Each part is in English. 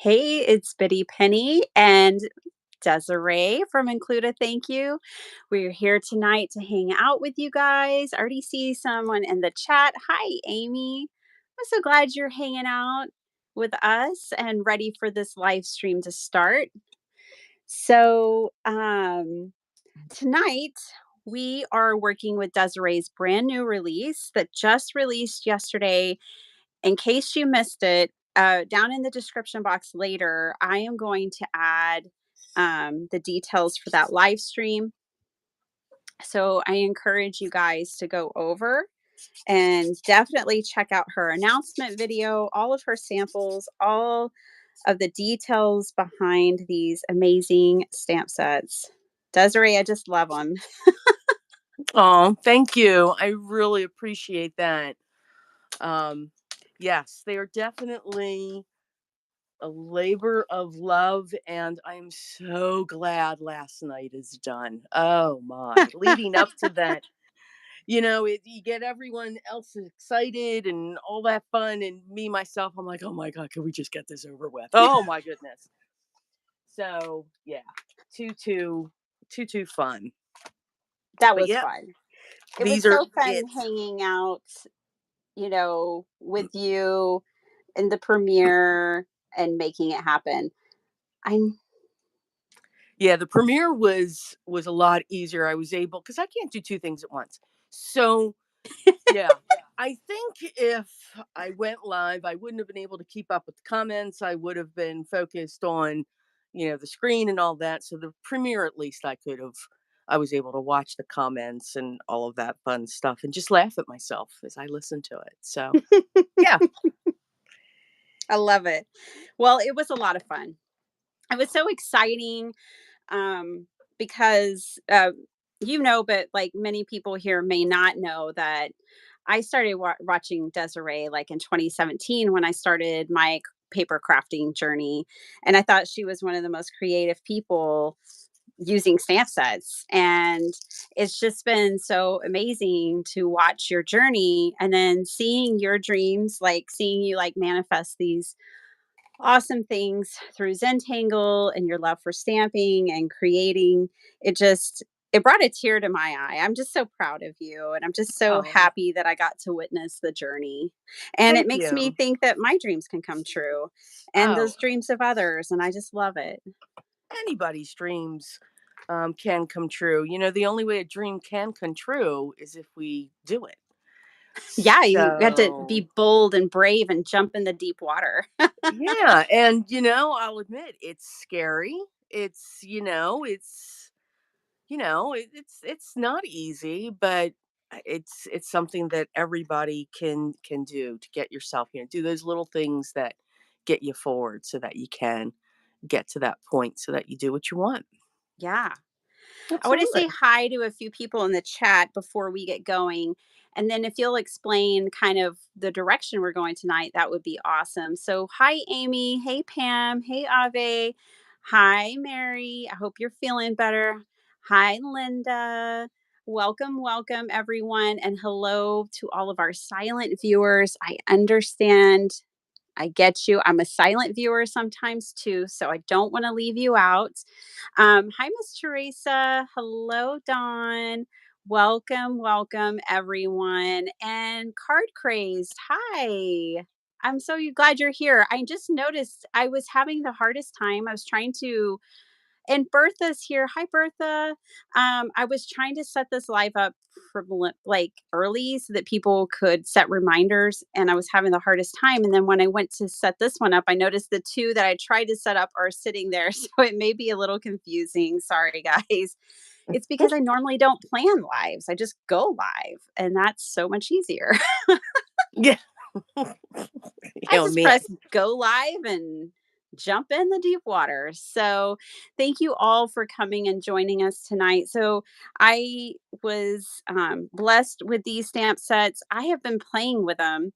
Hey, it's Biddy Penny and Desiree from Include a Thank You. We're here tonight to hang out with you guys. I already see someone in the chat. Hi, Amy. I'm so glad you're hanging out with us and ready for this live stream to start. So, tonight we are working with Desiree's brand new release that just released yesterday. In case you missed it, down in the description box later, I am going to add the details for that live stream. So I encourage you guys to go over and definitely check out her announcement video, all of her samples, all of the details behind these amazing stamp sets. Desiree, I just love them. Oh, thank you. I really appreciate that. Um, yes, they are definitely a labor of love, and I'm so glad last night is done. Oh my, leading up to that, you get everyone else excited and all that fun, and me myself, I'm like, oh my god, can we just get this over with? Oh my goodness. So yeah, too fun. That But was yeah, fun. It was these are so fun it. hanging out, with you in the premiere and making it happen. I Yeah, the premiere was a lot easier. I was able because I can't do two things at once. So yeah, I think if I went live, I wouldn't have been able to keep up with the comments. I would have been focused on, the screen and all that. So the premiere, at least, I could have. I was able to watch the comments and all of that fun stuff and just laugh at myself as I listened to it. So yeah, I love it. Well, it was a lot of fun. It was so exciting um, because but like many people here may not know that I started watching Desiree like in 2017 when I started my paper crafting journey, and I thought she was one of the most creative people using stamp sets. And it's just been so amazing to watch your journey and then seeing your dreams, like seeing you like manifest these awesome things through Zentangle and your love for stamping and creating. It brought a tear to my eye. I'm just so proud of you, and I'm just so oh, happy that I got to witness the journey. And it thank makes me you. think that my dreams can come true and Oh, those dreams of others, and I just love it. anybody's dreams can come true. The only way a dream can come true is if we do it. Yeah, you had to So, be bold and brave and jump in the deep water. yeah, and I'll admit it's scary. It's not easy, but it's something that everybody can do to get yourself, do those little things that get you forward so that you can get to that point so that you do what you want. Yeah. I want to say Absolutely. hi to a few people in the chat before we get going. And then if you'll explain kind of the direction we're going tonight, that would be awesome. So, hi, Amy. Hey, Pam. Hey, Ave. Hi, Mary. I hope you're feeling better. Hi, Linda. Welcome, everyone. And hello to all of our silent viewers. I understand. I get you. I'm a silent viewer sometimes too, so I don't want to leave you out. Hi, Miss Teresa. Hello, Dawn. Welcome, everyone. And Card Crazed. Hi. I'm so glad you're here. I just noticed I was having the hardest time. I was trying to and Bertha's here. Hi, Bertha. I was trying to set this live up from like early so that people could set reminders, and I was having the hardest time. And then when I went to set this one up, I noticed the two that I tried to set up are sitting there, so it may be a little confusing. Sorry, guys. It's because I normally don't plan lives. I just go live, and that's so much easier. Yeah. I Oh just man. press go live and jump in the deep water. So, thank you all for coming and joining us tonight. So, I was blessed with these stamp sets. I have been playing with them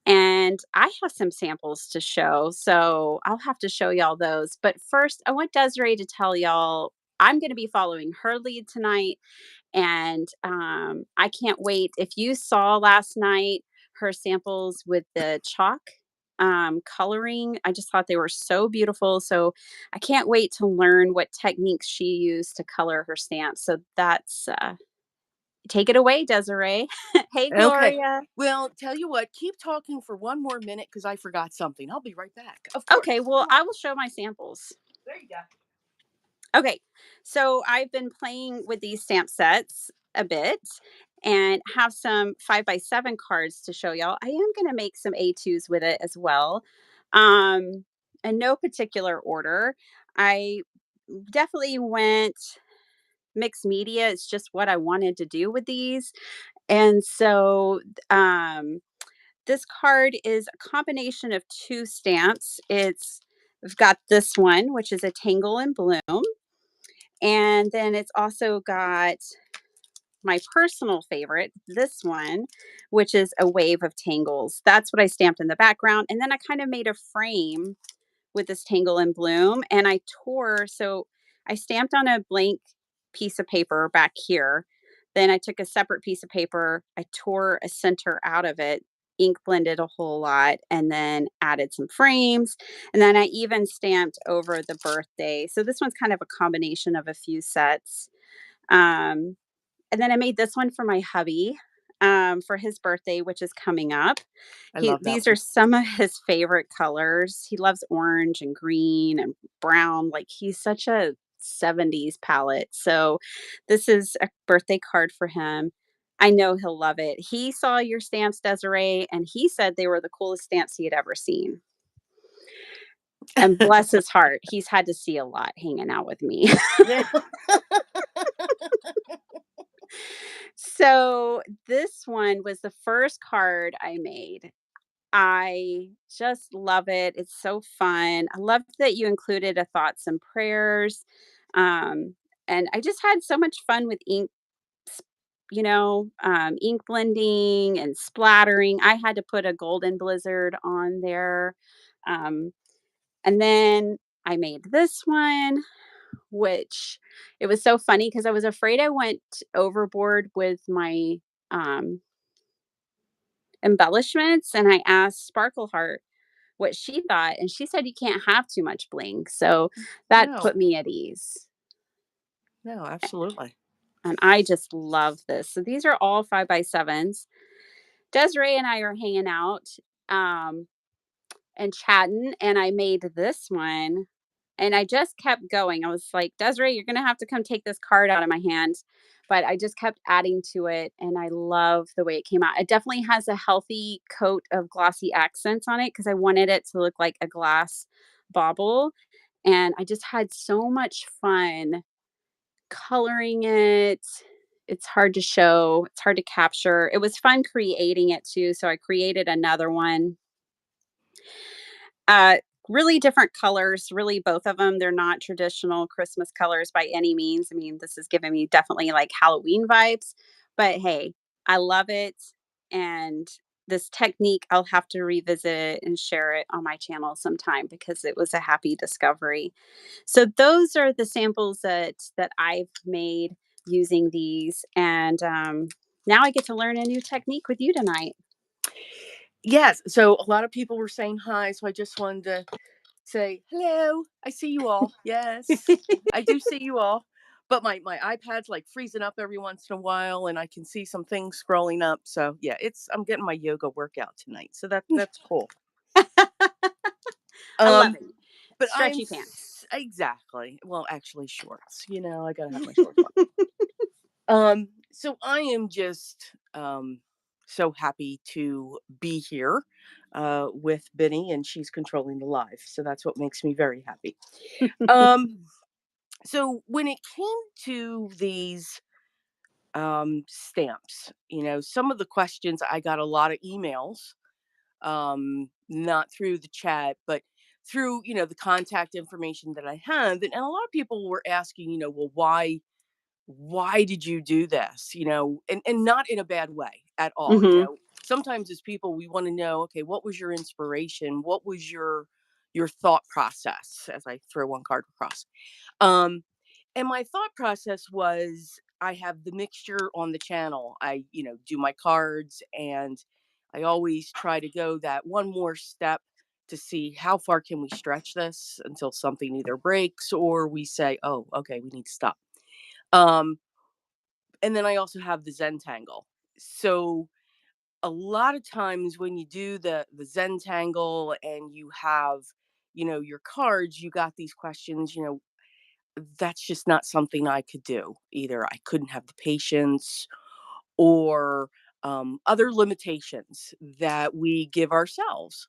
and I have some samples to show. So, I'll have to show y'all those. But first, I want Desiree to tell y'all I'm going to be following her lead tonight. And I can't wait. If you saw last night her samples with the chalk, coloring. I just thought they were so beautiful. So I can't wait to learn what techniques she used to color her stamps. So that's take it away, Desiree. Hey, Okay. Gloria. Well, tell you what, keep talking for one more minute because I forgot something. I'll be right back. Of Okay, course. well, Come on. I will show my samples. There you go. Okay, so I've been playing with these stamp sets a bit and have some 5x7 cards to show y'all. I am going to make some A2s with it as well. Um, in no particular order. I definitely went mixed media. It's just what I wanted to do with these. And so this card is a combination of two stamps. We've got this one, which is a Tangle and Bloom. And then it's also got my personal favorite, this one, which is a wave of tangles. That's what I stamped in the background. And then I kind of made a frame with this Tangle and Bloom. And I tore, so I stamped on a blank piece of paper back here. Then I took a separate piece of paper, I tore a center out of it, ink blended a whole lot, and then added some frames. And then I even stamped over the birthday. So this one's kind of a combination of a few sets. Um, and then I made this one for my hubby, for his birthday, which is coming up. I love that These are one. some of his favorite colors. He loves orange and green and brown. Like he's such a 70s palette. So this is a birthday card for him. I know he'll love it. He saw your stamps, Desiree, and he said they were the coolest stamps he had ever seen. And bless his heart, he's had to see a lot hanging out with me. Yeah. So this one was the first card I made. I just love it. It's so fun. I love that you included a thoughts and prayers. Um, and I just had so much fun with ink, ink blending and splattering. I had to put a golden blizzard on there. Um, and then I made this one, which it was so funny because I was afraid I went overboard with my um, embellishments. And I asked Sparkle Heart what she thought, and she said you can't have too much bling. So that No, put me at ease. no, absolutely. And I just love this. So these are all 5x7s. Desiree and I are hanging out um, and chatting, and I made this one. And I just kept going. I was like, Desiree, you're going to have to come take this card out of my hand. But I just kept adding to it. And I love the way it came out. It definitely has a healthy coat of glossy accents on it because I wanted it to look like a glass bauble. And I just had so much fun coloring it. It's hard to show, it's hard to capture. It was fun creating it too. So I created another one. Uh, really different colors, really both of them. They're not traditional Christmas colors by any means. I mean, this is giving me definitely like Halloween vibes, but hey, I love it. And this technique, I'll have to revisit it and share it on my channel sometime because it was a happy discovery. So those are the samples that I've made using these, and now I get to learn a new technique with you tonight. Yes. So a lot of people were saying hi. So I just wanted to say hello. I see you all. Yes, I do see you all. But my iPad's like freezing up every once in a while, and I can see some things scrolling up. So yeah, it's I'm getting my yoga workout tonight. So that's cool. I love Um, it. but Stretchy pants. exactly. Well, actually, shorts. You know, I gotta have my shorts on. So I am just so happy to be here with Benny, and she's controlling the live. So that's what makes me very happy. Um, so when it came to these stamps, some of the questions, I got a lot of emails, not through the chat, but through the contact information that I have, and a lot of people were asking, well, why did you do this, and not in a bad way at all. Mhm. Sometimes as people, we want to know, okay, what was your inspiration, what was your thought process, as I throw one card across. Um and my thought process was, I have the mixture on the channel. I do my cards, and I always try to go that one more step to see how far can we stretch this until something either breaks or we say, oh, okay, we need to stop. Um, and then I also have the Zentangle. So a lot of times when you do the Zentangle and you have, your cards, you got these questions, that's just not something I could do. Either I couldn't have the patience or other limitations that we give ourselves.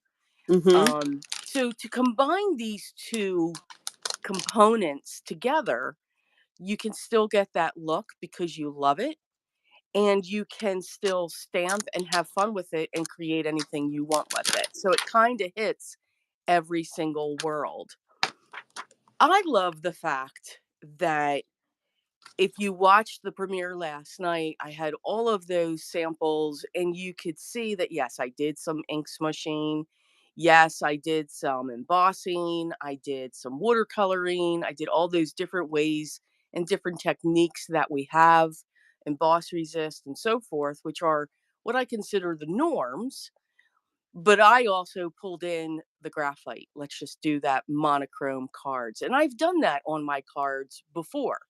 Mhm. So to combine these two components together, you can still get that look because you love it, and you can still stamp and have fun with it and create anything you want with it. So it kind of hits every single world. I love the fact that if you watched the premiere last night, I had all of those samples, and you could see that, yes, I did some ink smushing. Yes, I did some embossing. I did some watercoloring. I did all those different ways and different techniques that we have, emboss resist and so forth, which are what I consider the norms. But I also pulled in the graphite. Let's just do that monochrome cards. And I've done that on my cards before.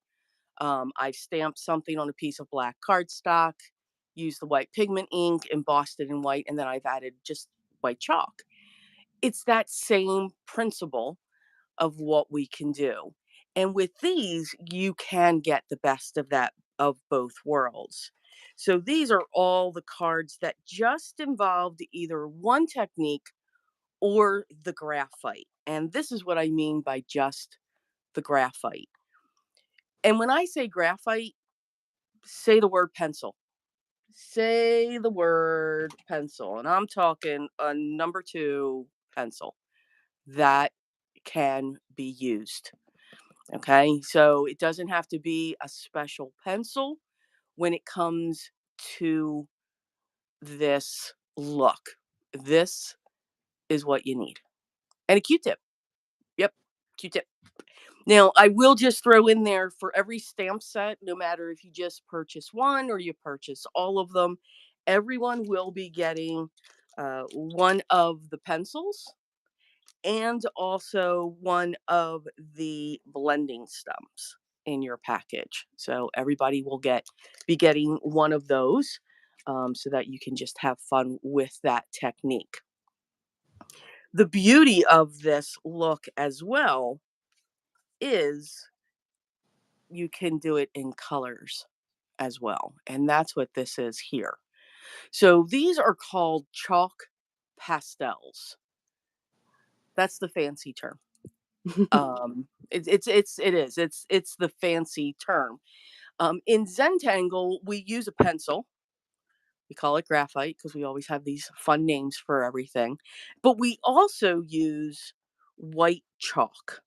I've stamped something on a piece of black cardstock, used the white pigment ink, embossed it in white, and then I've added just white chalk. It's that same principle of what we can do. And with these, you can get the best of that of both worlds. So these are all the cards that just involved either one technique or the graphite. And this is what I mean by just the graphite. And when I say graphite, say the word pencil. Say the word pencil. And I'm talking a number two pencil that can be used. Okay. So it doesn't have to be a special pencil when it comes to this look. This is what you need. And a Q tip. Yep. Q tip. Now, I will just throw in there for every stamp set, no matter if you just purchase one or you purchase all of them, everyone will be getting one of the pencils and also one of the blending stumps in your package. So everybody will be getting one of those so that you can just have fun with that technique. The beauty of this look as well is you can do it in colors as well. And that's what this is here. So these are called chalk pastels. That's the fancy term. It's the fancy term. In Zentangle, we use a pencil. We call it graphite because we always have these fun names for everything. But we also use white chalk.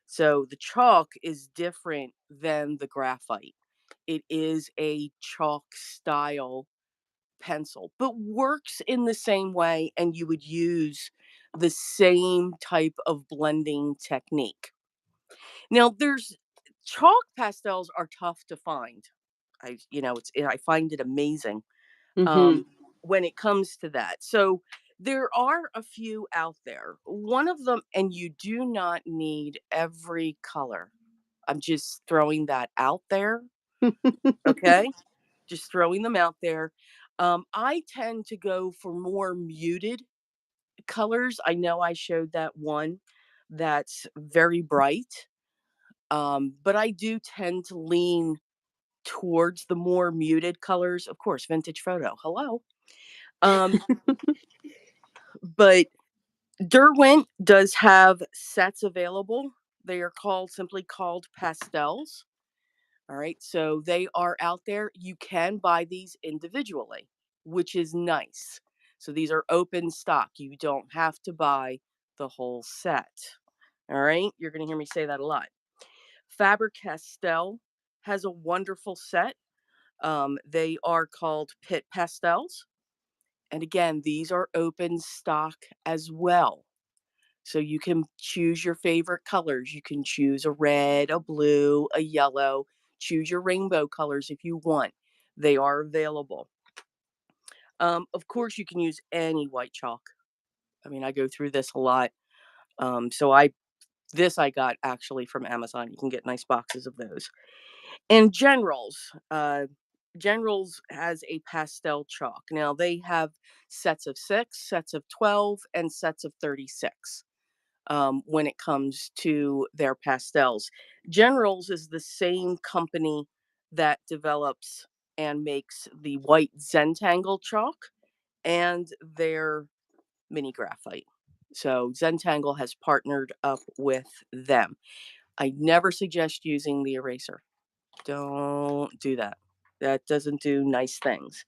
So the chalk is different than the graphite. It is a chalk style pencil, but works in the same way, and you would use the same type of blending technique. Now, there's chalk pastels are tough to find. I find it amazing Mhm. um, when it comes to that. So there are a few out there. One of them, and you do not need every color. I'm just throwing that out there. Okay. Just throwing them out there. I tend to go for more muted colors. I know I showed that one that's very bright, but I do tend to lean towards the more muted colors. Of course, vintage photo. Hello. Um, but Derwent does have sets available. They are simply called pastels. All right. So they are out there. You can buy these individually, which is nice. So these are open stock. You don't have to buy the whole set. All right. You're going to hear me say that a lot. Faber Castell has a wonderful set. They are called Pit Pastels. And again, these are open stock as well. So you can choose your favorite colors. You can choose a red, a blue, a yellow. Choose your rainbow colors if you want. They are available. Of course, you can use any white chalk. I mean, I go through this a lot. So I got actually from Amazon. You can get nice boxes of those. And Generals has a pastel chalk. Now they have sets of 6, sets of 12, and sets of 36 when it comes to their pastels. Generals is the same company that develops and makes the white Zentangle chalk and their mini graphite. So Zentangle has partnered up with them. I never suggest using the eraser. Don't do that. That doesn't do nice things.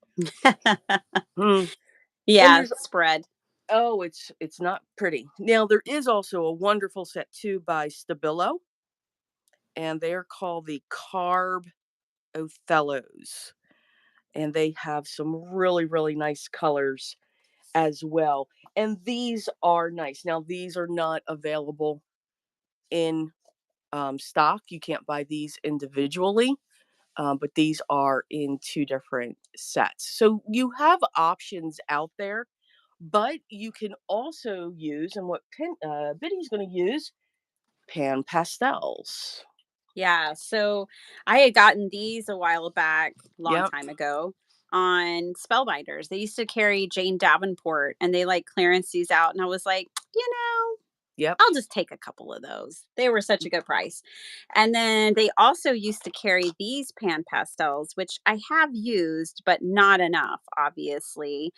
Hmm. And Yeah, there's spread. oh, it's not pretty. Now there is also a wonderful set too by Stabilo, and they're called the Carb Othellos, and they have some really nice colors as well. And these are nice. Now these are not available in stock. You can't buy these individually, but these are in two different sets. So you have options out there, but you can also use, and what Biddy's going to use, pan pastels. Yeah, so I had gotten these a while back, long Yep, time ago, on Spellbinders. They used to carry Jane Davenport and they like clearance these out. And I was like, yep, I'll just take a couple of those. They were such a good price. And then they also used to carry these pan pastels, which I have used, but not enough, obviously.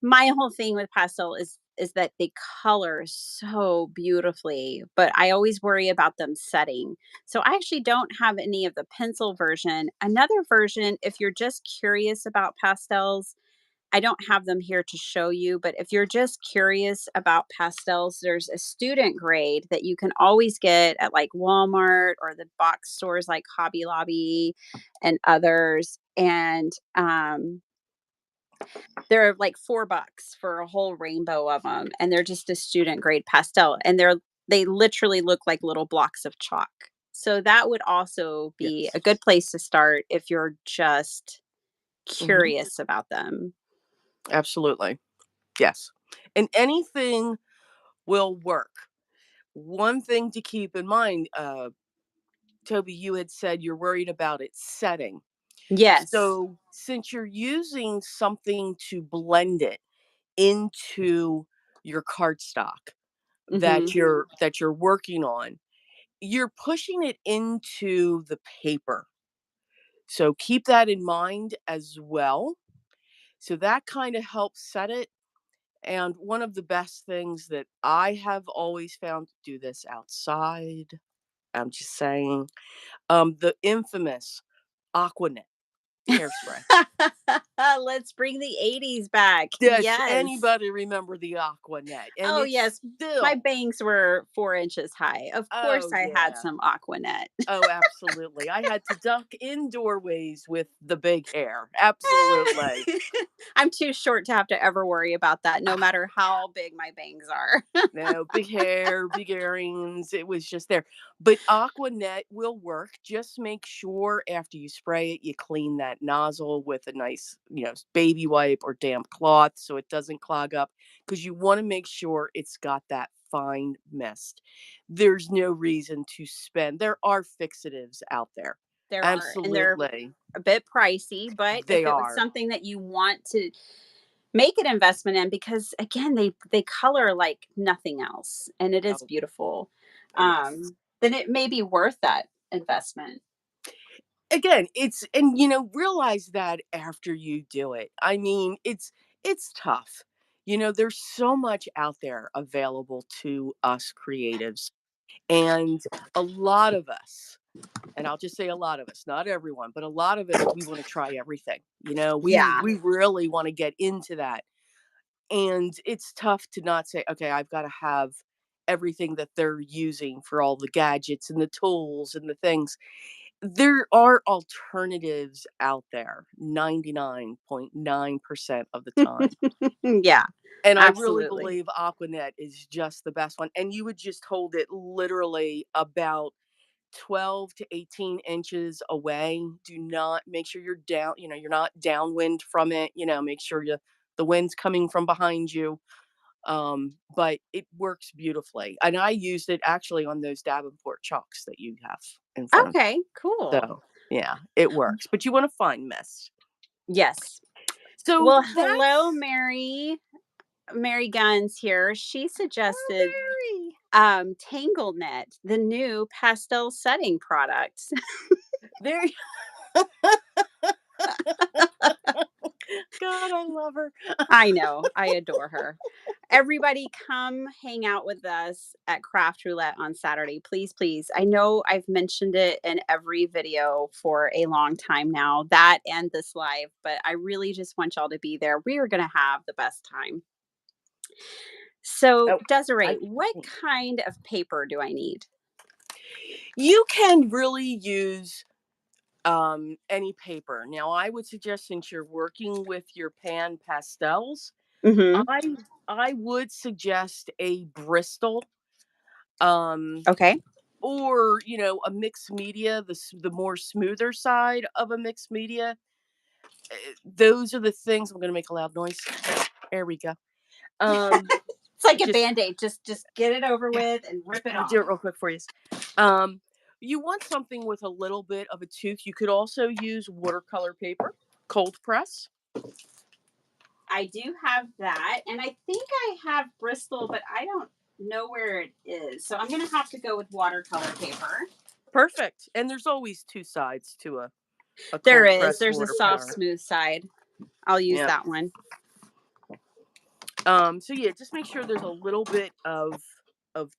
My whole thing with pastel is that they color so beautifully, but I always worry about them setting. So I actually don't have any of the pencil version. Another version, if you're just curious about pastels, I don't have them here to show you, but if you're just curious about pastels, there's a student grade that you can always get at like Walmart or the box stores like Hobby Lobby and others. And they're like $4 for a whole rainbow of them, and they're just a student grade pastel, and they literally look like little blocks of chalk. So that would also be yes, a good place to start if you're just hmm, curious about them. absolutely, yes. And anything will work. One thing to keep in mind, Toby, you had said you're worried about it setting. Yes. So, since you're using something to blend it into your cardstock Mhm. that you're working on, you're pushing it into the paper. So keep that in mind as well. So that kind of helps set it. And one of the best things that I have always found to do this outside, I'm just saying, the infamous Aquanet hairspray. Let's bring the '80s back. Does Yes. anybody remember the Aquanet? And Oh, it's yes. My still, bangs were 4 inches high. Of course, oh I had yeah. some Aquanet. Oh, absolutely. I had to duck in doorways with the big hair. Absolutely. I'm too short to have to ever worry about that, no Ah, matter how big my bangs are. no, big hair, big earrings. It was just there. But Aquanet will work. Just make sure after you spray it, you clean that nozzle with a nice, baby wipe or damp cloth so it doesn't clog up because you want to make sure it's got that fine mist. There's no reason to spend. There are fixatives out there. There are, and they're Absolutely. a bit pricey, but if They it was are. something that you want to make an investment in, because again, they color like nothing else and it is Oh, beautiful, yes. then it may be worth that investment. Again, realize that after you do it. I mean, it's tough. There's so much out there available to us creatives, and a lot of us, and I'll just say a lot of us, not everyone, but a lot of us, we want to try everything. Yeah, We really want to get into that. And it's tough to not say, okay, I've got to have everything that they're using for all the gadgets and the tools and the things. There are alternatives out there 99.9% of the time. yeah, And I really absolutely. believe Aquanet is just the best one. And you would just hold it literally about 12 to 18 inches away. Do not make sure you're down, you're not downwind from it. Make sure the wind's coming from behind you. But it works beautifully. And I used it actually on those Davenport chalks that you have in front of you. Okay, cool. So yeah, it works. But you want a fine mist. Yes. So Well, hello, that's Mary. Mary Guns here. She suggested very Tangle Net, the new pastel setting product. there. God, I love her. I know. I adore her. Everybody come hang out with us at Craft Roulette on Saturday. Please, please. I know I've mentioned it in every video for a long time now, that and this live, but I really just want y'all to be there. We are going to have the best time. So, Oh, I Desiree, can't what wait. kind of paper do I need? You can really use any paper. Now, I would suggest, since you're working with your pan pastels, Mhm. I I would suggest a Bristol, um, Okay. or a mixed media, the more smoother side of a mixed media. Those are the things. I'm going to make a loud noise. There we go. Um, It's like a just band-aid. Just get it over with and rip it I'm gonna off. do it real quick for you. Um, you want something with a little bit of a tooth. You could also use watercolor paper, cold press. I do have that, and I think I have Bristol, but I don't know where it is. So I'm going to have to go with watercolor paper. Perfect. And there's always two sides to a There cold is. press There's a soft, watercolor. smooth side. I'll use Yeah. that one. So yeah, just make sure there's a little bit of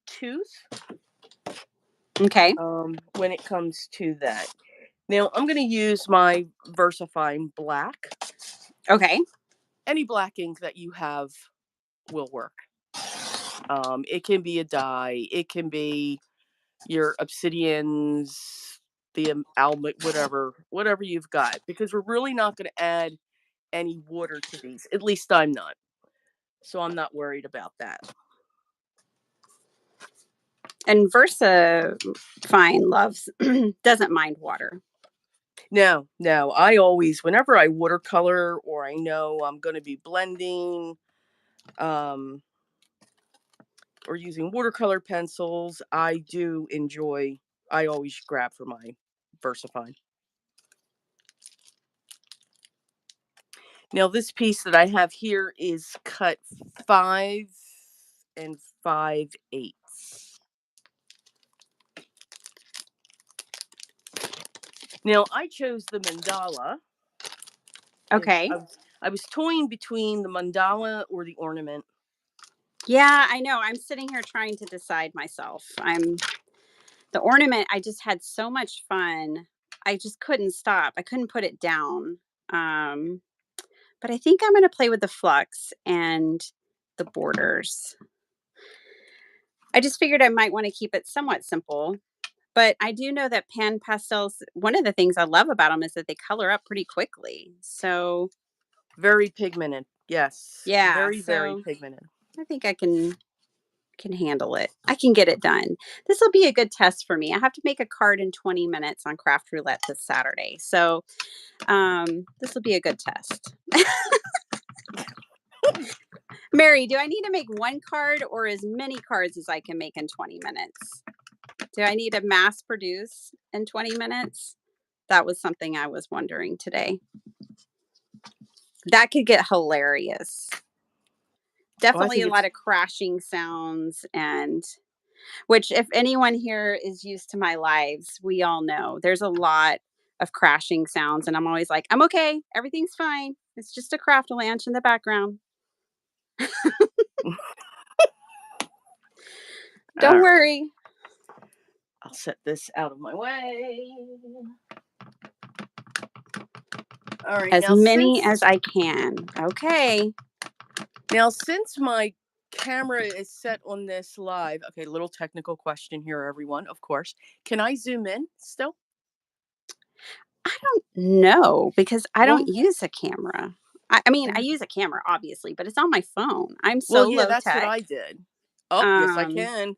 tooth Okay. when it comes to that. Now I'm gonna use my VersaFine black. Okay. Any black ink that you have will work. It can be a dye, it can be your obsidians, the almond, whatever you've got, because we're really not going to add any water to these. At least I'm not. So I'm not worried about that. And Versa Fine loves doesn't mind water. No, no. I always, whenever I watercolor or I know I'm going to be blending, um, or using watercolor pencils, I do enjoy. I always grab for my VersaFine. Now, this piece that I have here is cut 5 5/8. Now, I chose the mandala. Okay. I was toying between the mandala or the ornament. Yeah, I know. I'm sitting here trying to decide myself. The ornament, I just had so much fun. I just couldn't stop. I couldn't put it down. Um, but I think I'm going to play with the flux and the borders. I just figured I might want to keep it somewhat simple. But I do know that pan pastels, one of the things I love about them is that they color up pretty quickly. So, Very pigmented. Yes. yeah, Very, very so pigmented. I think I can handle it. I can get it done. This will be a good test for me. I have to make a card in 20 minutes on Craft Roulette this Saturday. So, this will be a good test. Mary, do I need to make one card or as many cards as I can make in 20 minutes? Do I need to mass produce in 20 minutes? That was something I was wondering today. That could get hilarious. Oh, I Definitely think a lot it's of crashing sounds, and which if anyone here is used to my lives, we all know there's a lot of crashing sounds, and I'm always like, "I'm okay. Everything's fine. It's just a craft lanch in the background. all Don't right. worry." I'll set this out of my way. All right. As many as I can. Okay. Since my camera is set on this live, okay, little technical question here, everyone, of course. Can I zoom in still? I don't know because I don't Well, use a camera. I mean, I mm, use a camera obviously, but it's on my phone. I'm well, so yeah, low that's what tech. I did. Oh, yes, I Um, can.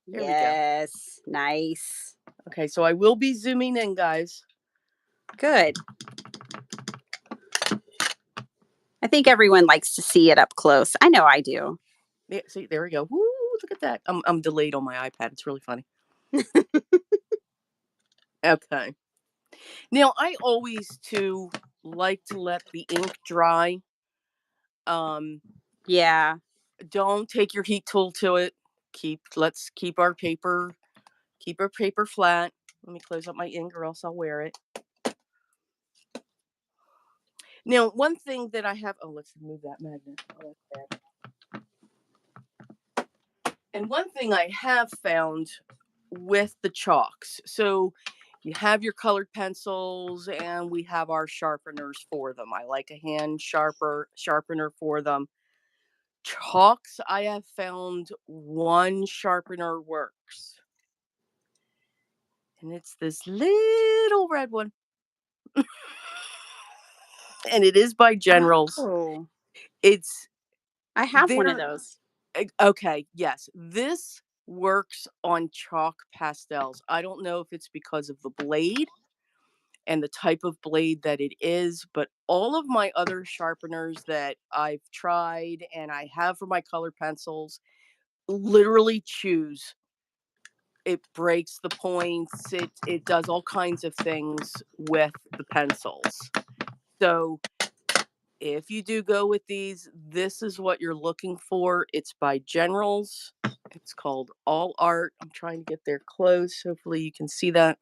There we go. yes, nice. Okay, so I will be zooming in, guys. Good. I think everyone likes to see it up close. I know I do. Yeah, see, there we go. Woo, look at that. I'm delayed on my iPad. It's really funny. Okay. Now I always too like to let the ink dry. Um, Yeah. don't take your heat tool to it. Let's keep our paper flat. Let me close up my ink or else I'll wear it. Now, one thing that I have, oh, let's move that magnet. Oh, that's bad. And one thing I have found with the chalks, so you have your colored pencils and we have our sharpeners for them. I like a hand sharpener for them. Chalks, I have found one sharpener works. And it's this little red one. And it is by Generals. Oh, It's I have one of there. those. Okay, yes. This works on chalk pastels. I don't know if it's because of the blade and the type of blade that it is, but all of my other sharpeners that I've tried and I have for my color pencils literally choose. It breaks the points. It does all kinds of things with the pencils. So if you do go with these, this is what you're looking for. It's by Generals. It's called All Art. I'm trying to get there close. Hopefully you can see that.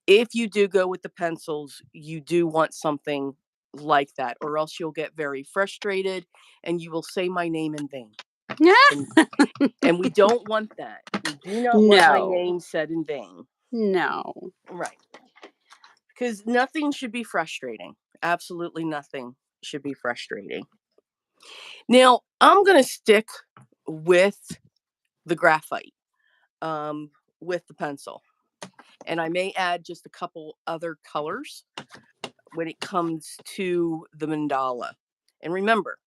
If you do go with the pencils, you do want something like that, or else you'll get very frustrated and you will say my name in vain. And, and we don't want that. We do not want my No. name said in vain. No. Right. Because nothing should be frustrating. Absolutely nothing should be frustrating. Now, I'm going to stick with the graphite with the pencil. And I may add just a couple other colors when it comes to the mandala. And remember,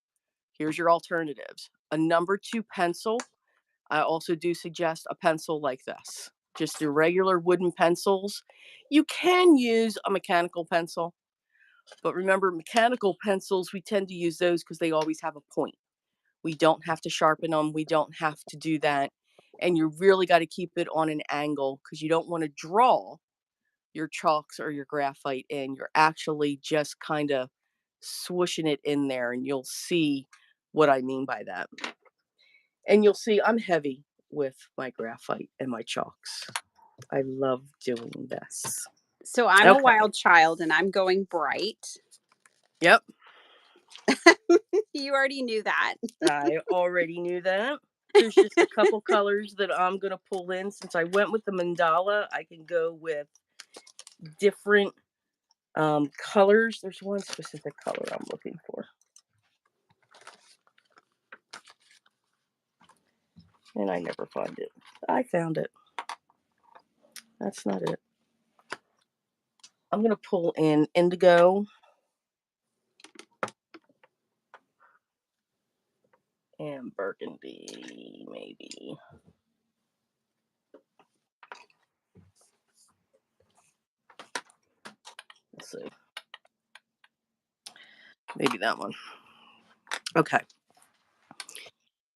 here's your alternatives. A number 2 pencil. I also do suggest a pencil like this. Just the regular wooden pencils. You can use a mechanical pencil, but remember, mechanical pencils, we tend to use those because they always have a point. We don't have to sharpen them. We don't have to do that. And you really got to keep it on an angle because you don't want to draw your chalks or your graphite in. You're actually just kind of swooshing it in there, and you'll see what I mean by that. And you'll see I'm heavy with my graphite and my chalks. I love doing this. So I'm a Okay. wild child and I'm going bright. Yep. You already knew that. I already knew that. There's just a couple colors that I'm going to pull in. Since I went with the mandala, I can go with different colors. There's one specific color I'm looking for. And I never find it. I found it. That's not it. I'm going to pull in indigo and burgundy, maybe. Let's see. Maybe that one. Okay.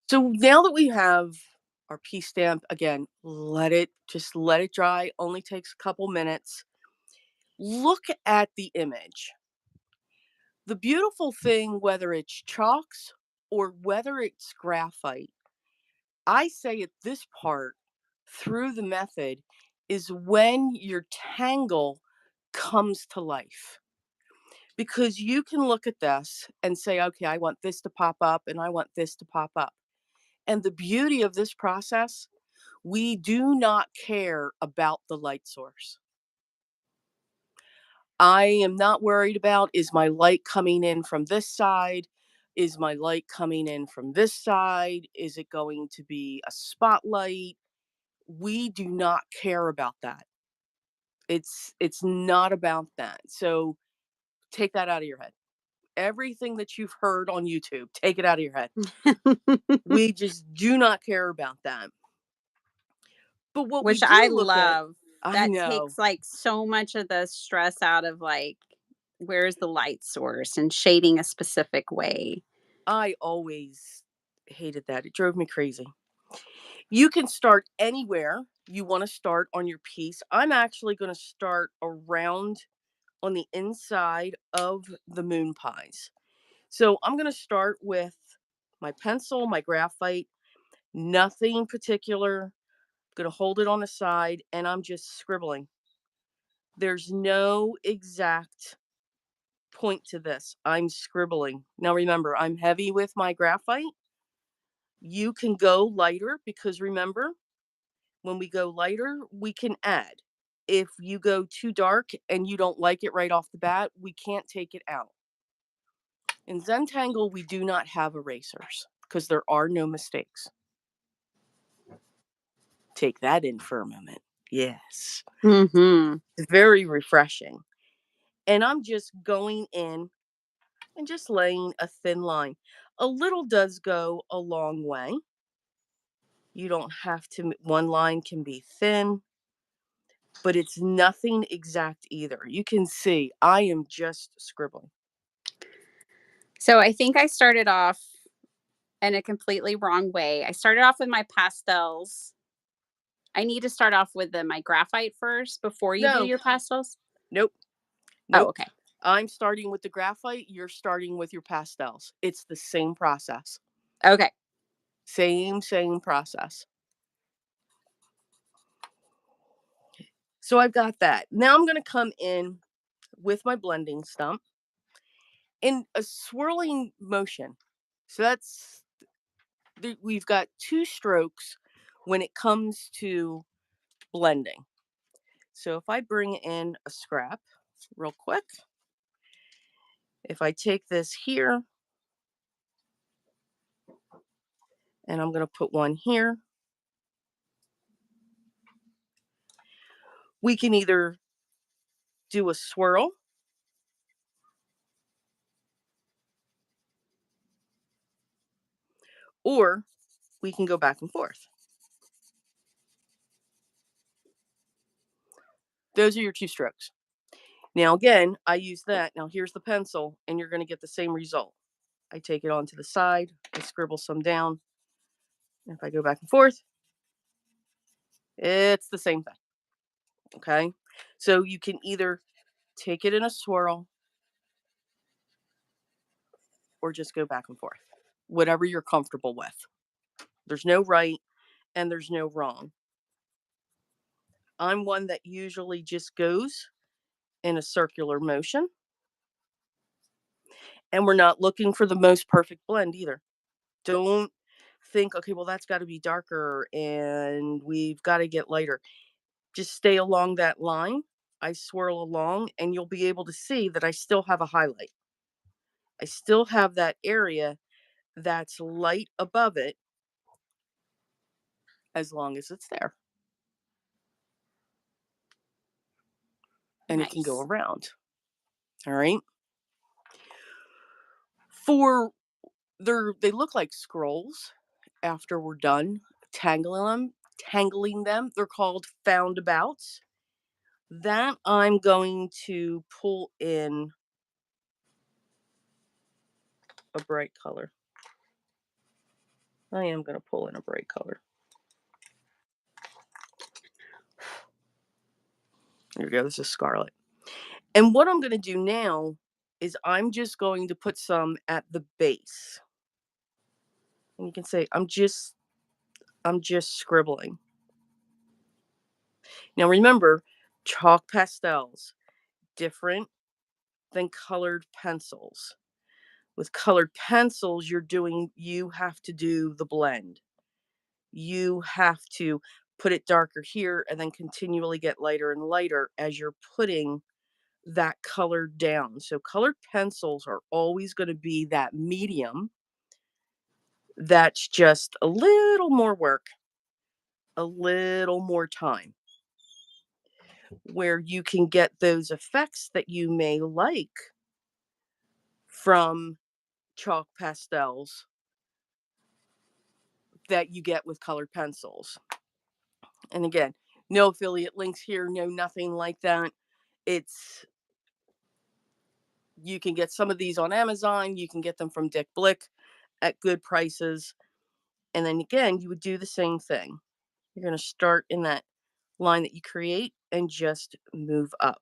So now that we have our P stamp, again, let it dry. Only takes a couple minutes. Look at the image. The beautiful thing, whether it's chalks or whether it's graphite, I say at this part through the method is when your tangle comes to life. Because you can look at this and say, okay, I want this to pop up and I want this to pop up. And the beauty of this process, we do not care about the light source. I am not worried about, is my light coming in from this side? Is my light coming in from this side? Is it going to be a spotlight? We do not care about that. It's not about that. So take that out of your head. Everything that you've heard on YouTube, take it out of your head. We just do not care about that. But what we Which I do look at, love. I That know. takes like so much of the stress out of like Where's the light source and shading a specific way. I always hated that. It drove me crazy. You can start anywhere you want to start on your piece. I'm actually going to start around on the inside of the moon pies. So I'm going to start with my pencil, my graphite, nothing particular. I'm going to hold it on the side and I'm just scribbling. There's no exact point to this. I'm scribbling. Now remember, I'm heavy with my graphite. You can go lighter because remember, when we go lighter, we can add. If you go too dark and you don't like it right off the bat, we can't take it out. In Zentangle, we do not have erasers because there are no mistakes. Take that in for a moment. Yes. Mhm. It's very refreshing. And I'm just going in and just laying a thin line. A little does go a long way. You don't have to, one line can be thin, but it's nothing exact either. You can see I am just scribbling. So I think I started off in a completely wrong way. I started off with my pastels. I need to start off with my graphite first before you do No, your pastels? nope, Oh, nope. okay. I'm starting with the graphite. You're starting with your pastels. It's the same process. Okay. Same process. So I've got that. Now I'm going to come in with my blending stump in a swirling motion. So we've got two strokes when it comes to blending. So if I bring in a scrap real quick, if I take this here and I'm going to put one here, we can either do a swirl or we can go back and forth. Those are your two strokes. Now, again, I use that. Now, here's the pencil, and you're going to get the same result. I take it onto the side, I scribble some down. If I go back and forth, it's the same thing. Okay. So you can either take it in a swirl or just go back and forth, whatever you're comfortable with. There's no right and there's no wrong. I'm one that usually just goes in a circular motion. And we're not looking for the most perfect blend either. Don't think, okay, well, that's got to be darker and we've got to get lighter. Just stay along that line. I swirl along and you'll be able to see that I still have a highlight. I still have that area that's light above it as long as it's there. And it can go Nice. around. All right. For they look like scrolls after we're done tangling them. They're called foundabouts. That I'm going to pull in a bright color. I am going to pull in a bright color. Here we go. This is scarlet. And what I'm going to do now is I'm just going to put some at the base. And you can say I'm just scribbling. Now remember, chalk pastels different than colored pencils. With colored pencils, you have to do the blend. You have to put it darker here and then continually get lighter and lighter as you're putting that color down. So colored pencils are always going to be that medium that's just a little more work, a little more time, where you can get those effects that you may like from chalk pastels that you get with colored pencils. And again, no affiliate links here, no nothing like that. It's You can get some of these on Amazon. You can get them from Dick Blick at good prices. And then again, you would do the same thing. You're going to start in that line that you create and just move up.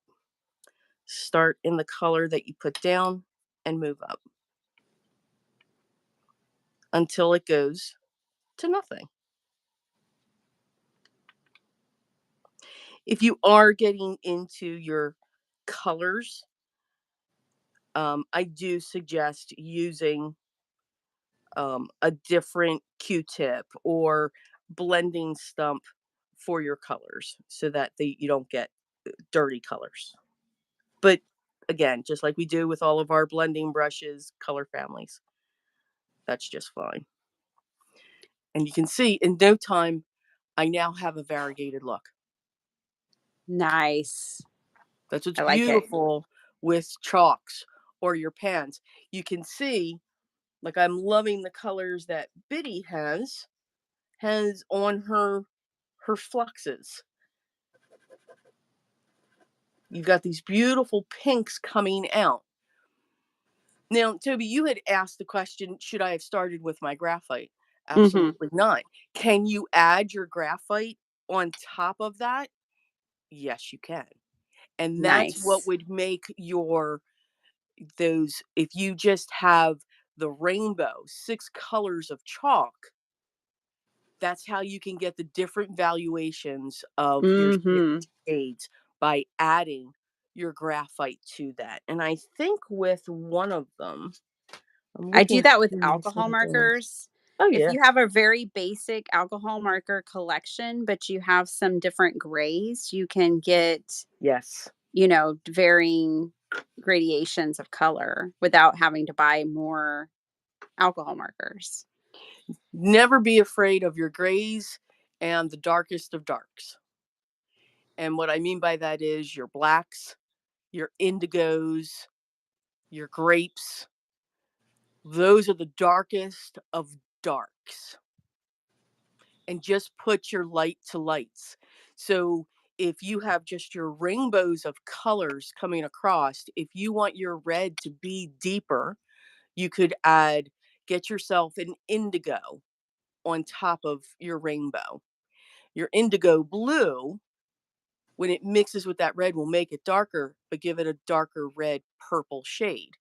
Start in the color that you put down and move up until it goes to nothing. If you are getting into your colors, I do suggest using a different Q-tip or blending stump for your colors so that you don't get dirty colors. But again, just like we do with all of our blending brushes, color families, that's just fine. And you can see in no time, I now have a variegated look. Nice. That's what's I like it. beautiful with chalks or your pens. You can see, like I'm loving the colors that Biddy has on her fluxes. You've got these beautiful pinks coming out. Now, Toby, you had asked the question, should I have started with my graphite? Mhm. Absolutely not. Can you add your graphite on top of that? Yes, you can. And that's what Nice. would make those, if you just have the rainbow, 6 colors of chalk, that's how you can get the different valuations of your Mhm. shades by adding your graphite to that. And I think with one of them, I'm I do looking that with through alcohol something else. markers. Oh If yeah, you have a very basic alcohol marker collection, but you have some different grays, you can get, yes. varying gradations of color without having to buy more alcohol markers. Never be afraid of your grays and the darkest of darks. And what I mean by that is your blacks, your indigos, your grapes. Those are the darkest of darks. And just put your light to lights. So if you have just your rainbows of colors coming across, if you want your red to be deeper, you could get yourself an indigo on top of your rainbow. Your indigo blue, when it mixes with that red, will make it darker, but give it a darker red purple shade.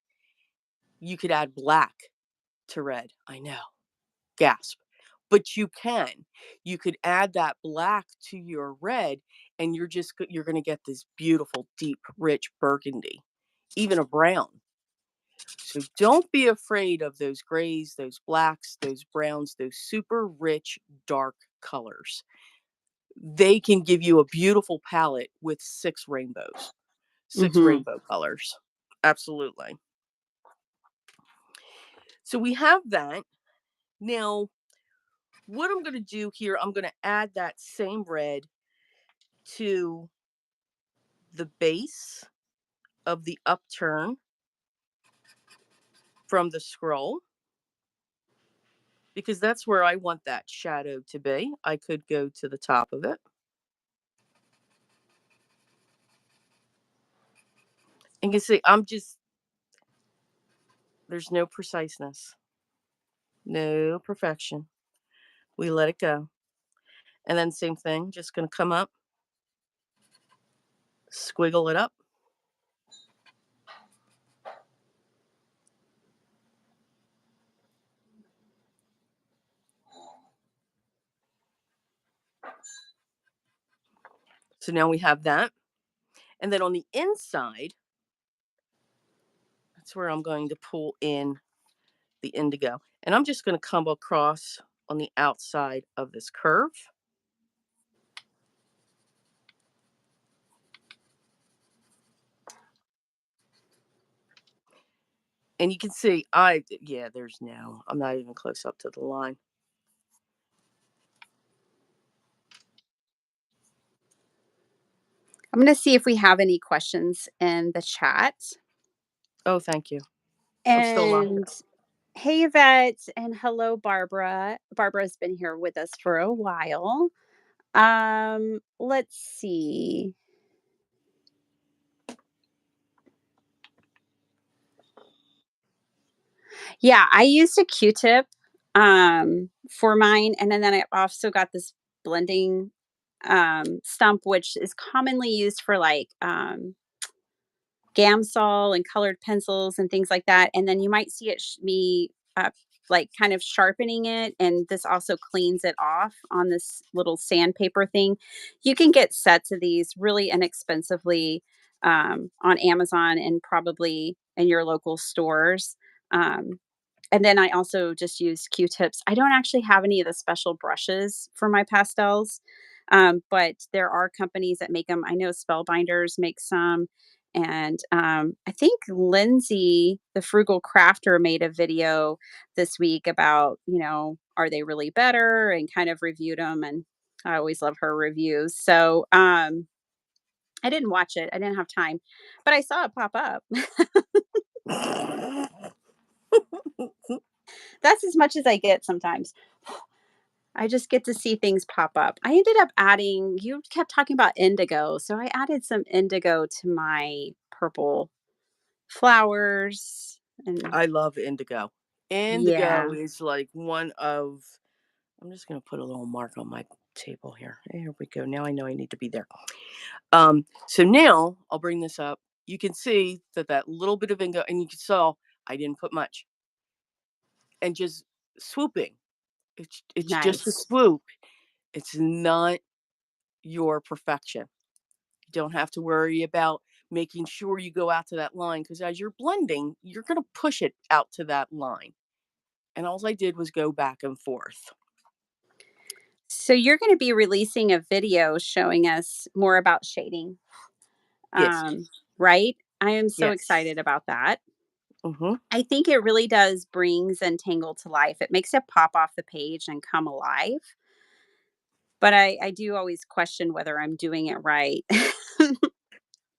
You could add black to red. I know. Gasp. But you can. You could add that black to your red, and you're going to get this beautiful, deep, rich burgundy, even a brown. So don't be afraid of those grays, those blacks, those browns, those super rich, dark colors. They can give you a beautiful palette with 6 rainbows, 6 Mhm. rainbow colors. Absolutely. So we have that. Now, what I'm going to do here, I'm going to add that same red to the base of the upturn from the scroll because that's where I want that shadow to be. I could go to the top of it. And you can see there's no preciseness, no perfection. We let it go. And then same thing, just going to come up, squiggle it up. So now we have that. And then on the inside, that's where I'm going to pull in the indigo. And I'm just going to come across on the outside of this curve. And you can see, I'm not even close up to the line. I'm going to see if we have any questions in the chat. Oh, thank you. I'm still locked And out. hey, Yvette, and hello, Barbara. Barbara's been here with us for a while. Let's see. Yeah, I used a Q-tip, for mine, and then I also got this blending, stump, which is commonly used for, like, Gamsol and colored pencils and things like that, and then you might see it me, like, kind of sharpening it, and this also cleans it off on this little sandpaper thing. You can get sets of these really inexpensively, on Amazon and probably in your local stores, and then I also just use Q-tips. I don't actually have any of the special brushes for my pastels, but there are companies that make them. I know Spellbinders makes some, and, I think Lindsay, the frugal crafter, made a video this week about, are they really better, and kind of reviewed them. And I always love her reviews. So, I didn't watch it. I didn't have time, but I saw it pop up. That's as much as I get sometimes. I just get to see things pop up. I ended up adding you kept talking about indigo, so I added some indigo to my purple flowers, and I love indigo. Indigo yeah, is like one of, I'm just going to put a little mark on my table here. There we go. Now I know I need to be there. So now I'll bring this up. You can see that that little bit of indigo, and you can saw I didn't put much, and just swooping. It's just a nice. swoop. It's not your perfection. You don't have to worry about making sure you go out to that line, because as you're blending, you're going to push it out to that line. And all I did was go back and forth. So you're gonna be releasing a video showing us more about shading, Yes. um, right? I am so Yes. excited about that. Hmm. I think it really does bring Zentangle to life. It makes it pop off the page and come alive, but I do always question whether I'm doing it right.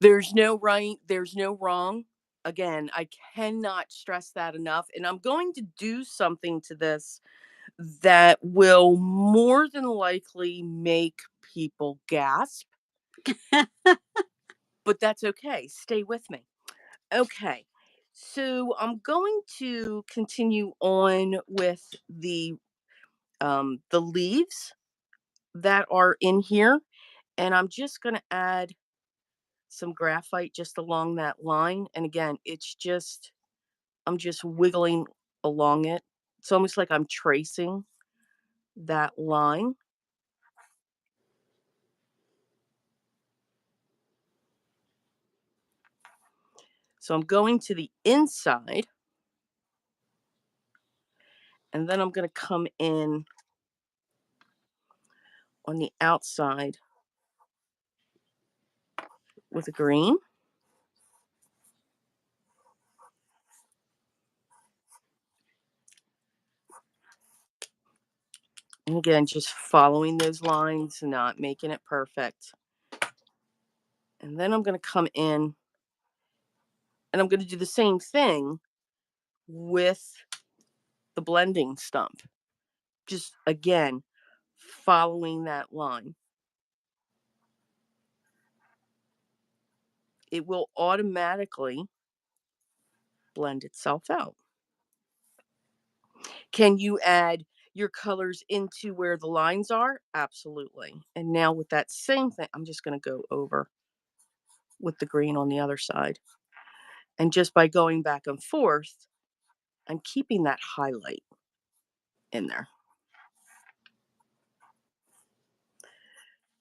There's no right, there's no wrong. Again, I cannot stress that enough. And I'm going to do something to this that will more than likely make people gasp, but that's okay. Stay with me. Okay. So I'm going to continue on with the leaves that are in here, and I'm just going to add some graphite just along that line. And again, it's just, I'm just wiggling along it. It's almost like I'm tracing that line. So I'm going to the inside, and then I'm going to come in on the outside with a green. And again, just following those lines, not making it perfect. And then I'm going to come in and I'm going to do the same thing with the blending stump. Just again, following that line. It will automatically blend itself out. Can you add your colors into where the lines are? Absolutely. And now with that same thing, I'm just going to go over with the green on the other side. And just by going back and forth, I'm keeping that highlight in there.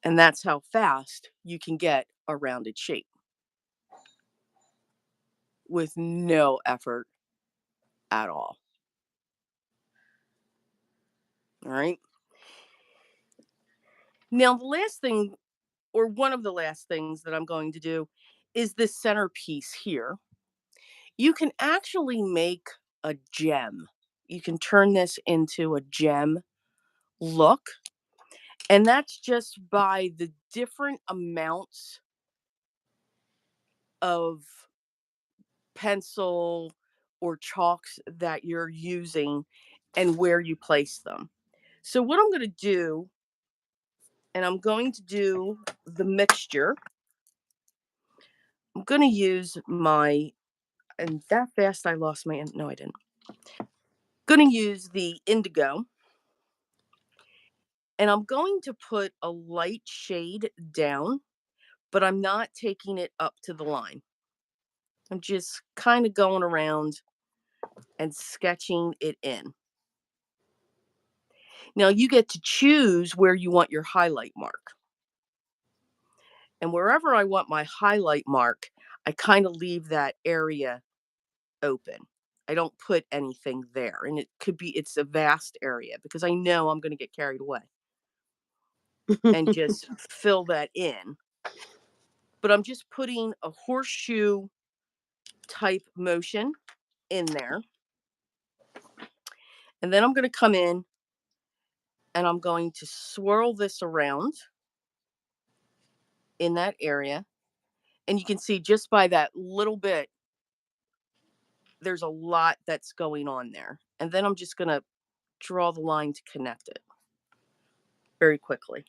And that's how fast you can get a rounded shape with no effort at all. All right. Now, the last thing, or one of the last things that I'm going to do, is this centerpiece here. You can actually make a gem. You can turn this into a gem look. And that's just by the different amounts of pencil or chalks that you're using and where you place them. So, what I'm going to do, and I'm going to do the mixture, I'm going to use my, and that fast I lost my, no, I didn't. Going to use the indigo, and I'm going to put a light shade down, but I'm not taking it up to the line. I'm just kind of going around and sketching it in. Now you get to choose where you want your highlight mark. And wherever I want my highlight mark, I kind of leave that area open. I don't put anything there. And it's a vast area because I know I'm going to get carried away and just fill that in. But I'm just putting a horseshoe type motion in there. And then I'm going to come in and I'm going to swirl this around in that area. And you can see just by that little bit, there's a lot that's going on there. And then I'm just going to draw the line to connect it very quickly.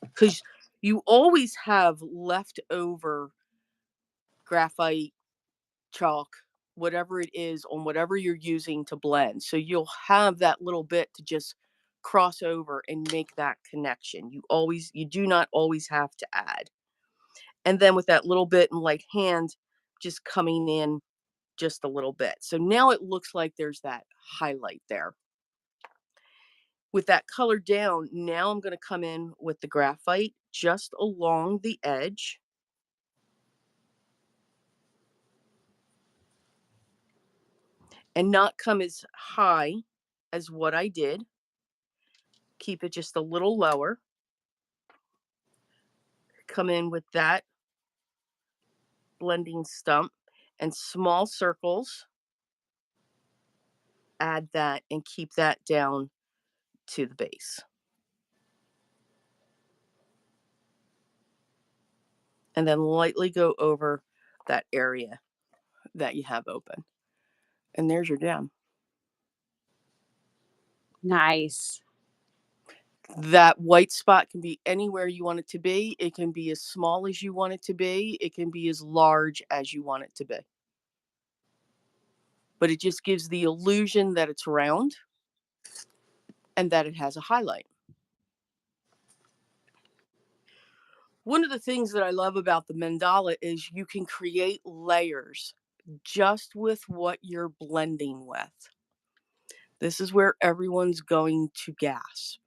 Because you always have leftover graphite, chalk, whatever it is on whatever you're using to blend. So you'll have that little bit to just cross over and make that connection. You do not always have to add. And then with that little bit and like hand just coming in just a little bit. So now it looks like there's that highlight there. With that color down, now I'm going to come in with the graphite just along the edge. And not come as high as what I did. Keep it just a little lower. Come in with that blending stump and small circles. Add that and keep that down to the base. And then lightly go over that area that you have open. And there's your gem. Nice. That white spot can be anywhere you want it to be. It can be as small as you want it to be. It can be as large as you want it to be. But it just gives the illusion that it's round and that it has a highlight. One of the things that I love about the mandala is you can create layers just with what you're blending with. This is where everyone's going to gasp.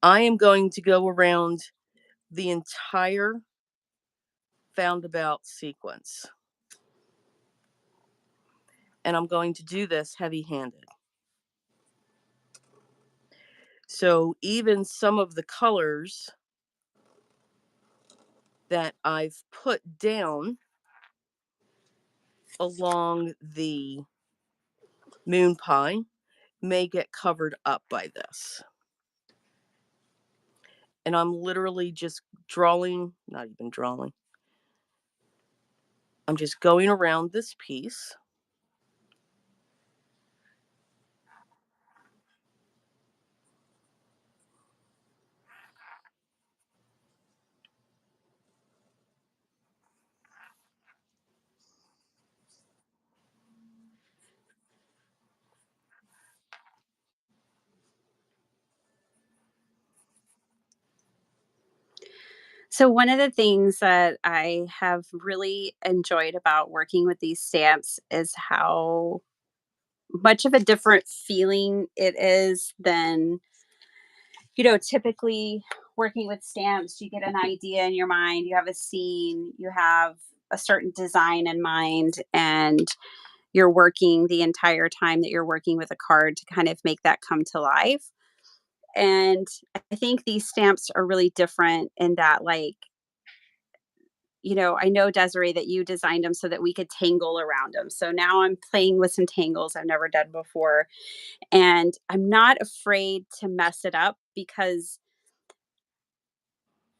I am going to go around the entire roundabout sequence. And I'm going to do this heavy-handed. So even some of the colors that I've put down along the moon pie may get covered up by this. And I'm literally just drawing, not even drawing. I'm just going around this piece. So, one of the things that I have really enjoyed about working with these stamps is how much of a different feeling it is than, typically working with stamps. You get an idea in your mind, you have a scene, you have a certain design in mind, and you're working the entire time that you're working with a card to kind of make that come to life. And I think these stamps are really different in that, like, I know, Desiree, that you designed them so that we could tangle around them. So now I'm playing with some tangles I've never done before. And I'm not afraid to mess it up because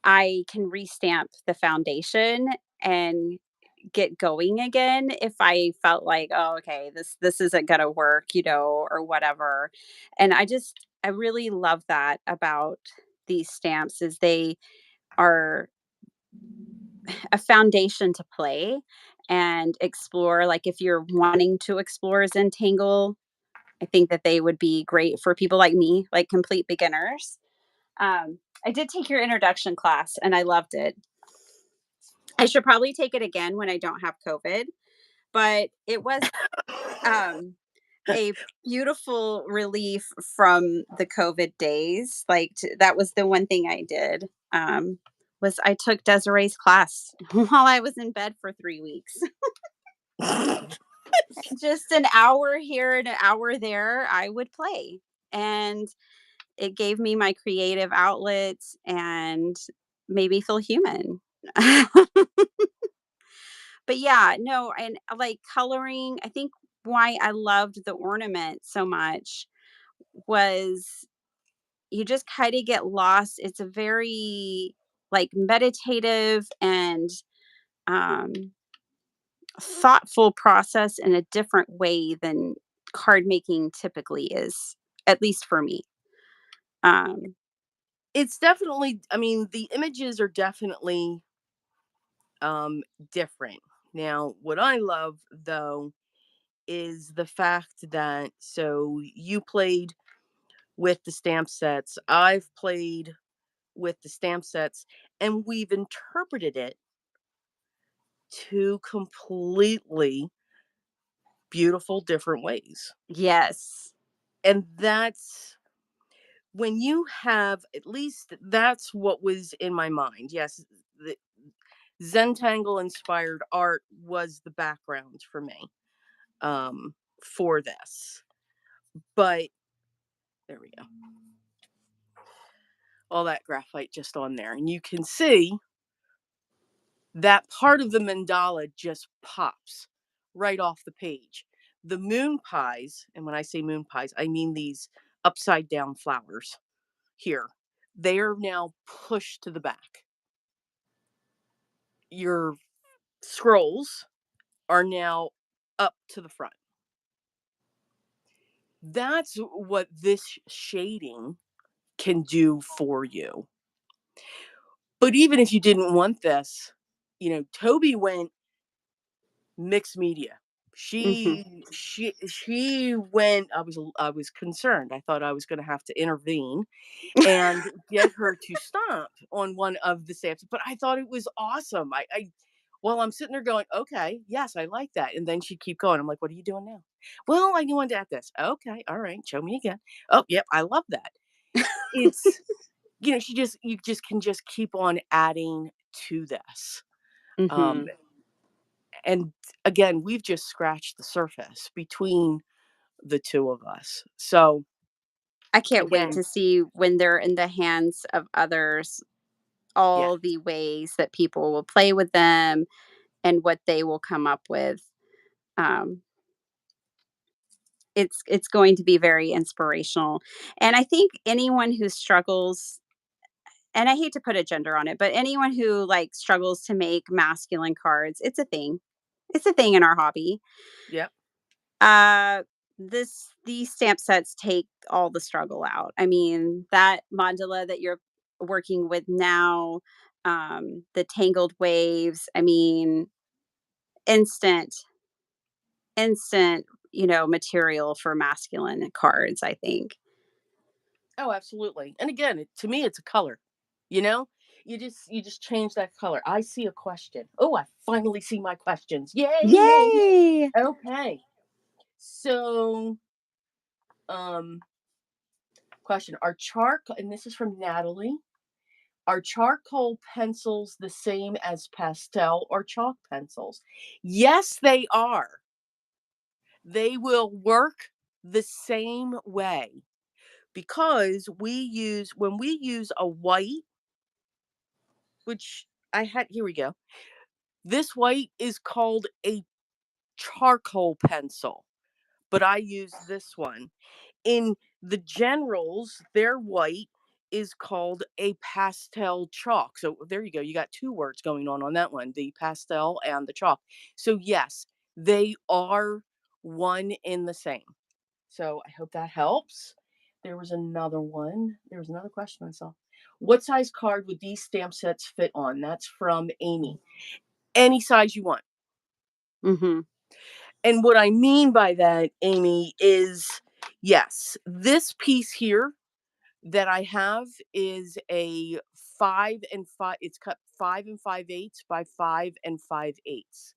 I can restamp the foundation and get going again if I felt like, oh, okay, this isn't gonna work, or whatever. And I really love that about these stamps is they are a foundation to play. and explore. Like if you're wanting to explore Zentangle, I think that they would be great for people like me, like complete beginners. I did take your introduction class and I loved it. I should probably take it again when I don't have COVID, but it was um, a beautiful relief from the COVID days. Like that was the one thing I did. Was I took Desiree's class while I was in bed for 3 weeks. Just an hour here and an hour there, I would play. And it gave me my creative outlets and made me feel human. But yeah, no, and like coloring, I think why I loved the ornament so much was you just kind of get lost. It's a very like meditative and um thoughtful process in a different way than card making typically is, at least for me. Um, It's definitely, I mean, the images are definitely um different. Now, what I love though is the fact that so you played with the stamp sets, I've played with the stamp sets, and we've interpreted it two completely beautiful different ways. yes. And that's when you have, at least that's what was in my mind. Yes, the Zentangle inspired art was the background for me for this. But there we go. All that graphite just on there. And you can see that part of the mandala just pops right off the page. The moon pies, and when I say moon pies, I mean these upside down flowers here. They are now pushed to the back. Your scrolls are now up to the front. That's what this shading can do for you. But even if you didn't want this, Toby went mixed media. Hmm. She went. I was concerned. I thought I was going to have to intervene and get her to stop on one of the stamps. But I thought it was awesome. Well, I'm sitting there going, okay, yes, I like that. And then she'd keep going. I'm like, what are you doing now? Well, I want to add this. Okay, all right, show me again. Oh, yep, I love that. It's you just can just keep on adding to this. Um, Hmm. and again, we've just scratched the surface between the two of us. So I can't wait again, to see when they're in the hands of others, yeah. all the ways that people will play with them and what they will come up with. Um, it's going to be very inspirational, and I think anyone who struggles, and I hate to put a gender on it, but anyone who like struggles to make masculine cards, it's a thing. It's a thing in our hobby. Yep. Uh these stamp sets take all the struggle out. I mean, that mandala that you're working with now, the tangled waves, I mean, instant instant, material for masculine cards, I think. Oh, absolutely. And again, to me, it's a color. You know, you just change that color. I see a question. Oh, I finally see my questions. Yay, yay, yay. Yay! Okay. So, um, question: Are charcoal? And this is from Natalie. Are charcoal pencils the same as pastel or chalk pencils? Yes, they are. They will work the same way because when we use a white, which I had, here we go. This white is called a charcoal pencil, but I use this one. In the generals, their white is called a pastel chalk. So there you go. You got two words going on that one, the pastel and the chalk. So yes, they are one in the same. So I hope that helps. There was another one. There was another question I saw. What size card would these stamp sets fit on? That's from Amy. Any size you want. Mhm. And what I mean by that, Amy, is yes, this piece here that I have is a 5 and 5. It's cut 5 and 5/8 by 5 and 5/8.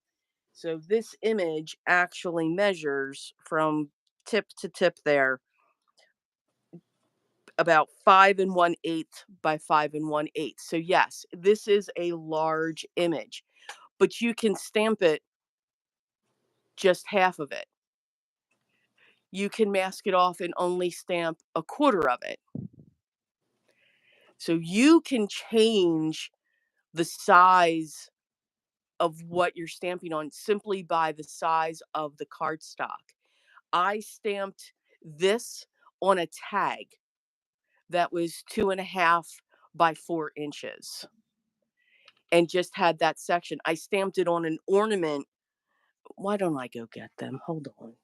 So this image actually measures from tip to tip there about 5 and 1/8 by 5 and 1/8. So yes, this is a large image, but you can stamp it just half of it. You can mask it off and only stamp a quarter of it. So you can change the size of what you're stamping on simply by the size of the cardstock. I stamped this on a tag that was 2.5 by 4 inches and just had that section. I stamped it on an ornament. Why don't I go get them? Hold on.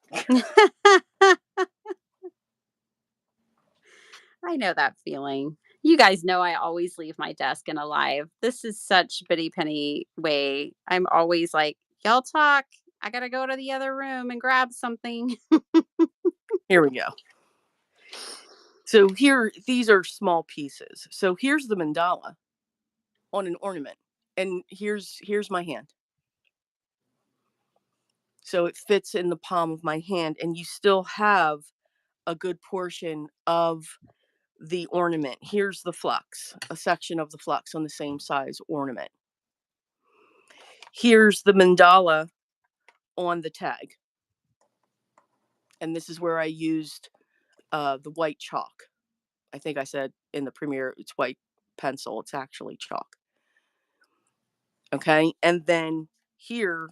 I know that feeling. You guys know I always leave my desk in alive. This is such Bitty Penny way. I'm always like, "Y'all talk. I gotta go to the other room and grab something." Here we go. So here, these are small pieces. So here's the mandala on an ornament, and here's my hand. So it fits in the palm of my hand, and you still have a good portion of the ornament. Here's the flux, a section of the flux on the same size ornament. Here's the mandala on the tag. And this is where I used the white chalk. I think I said in the premiere it's white pencil. It's actually chalk. Okay. And then here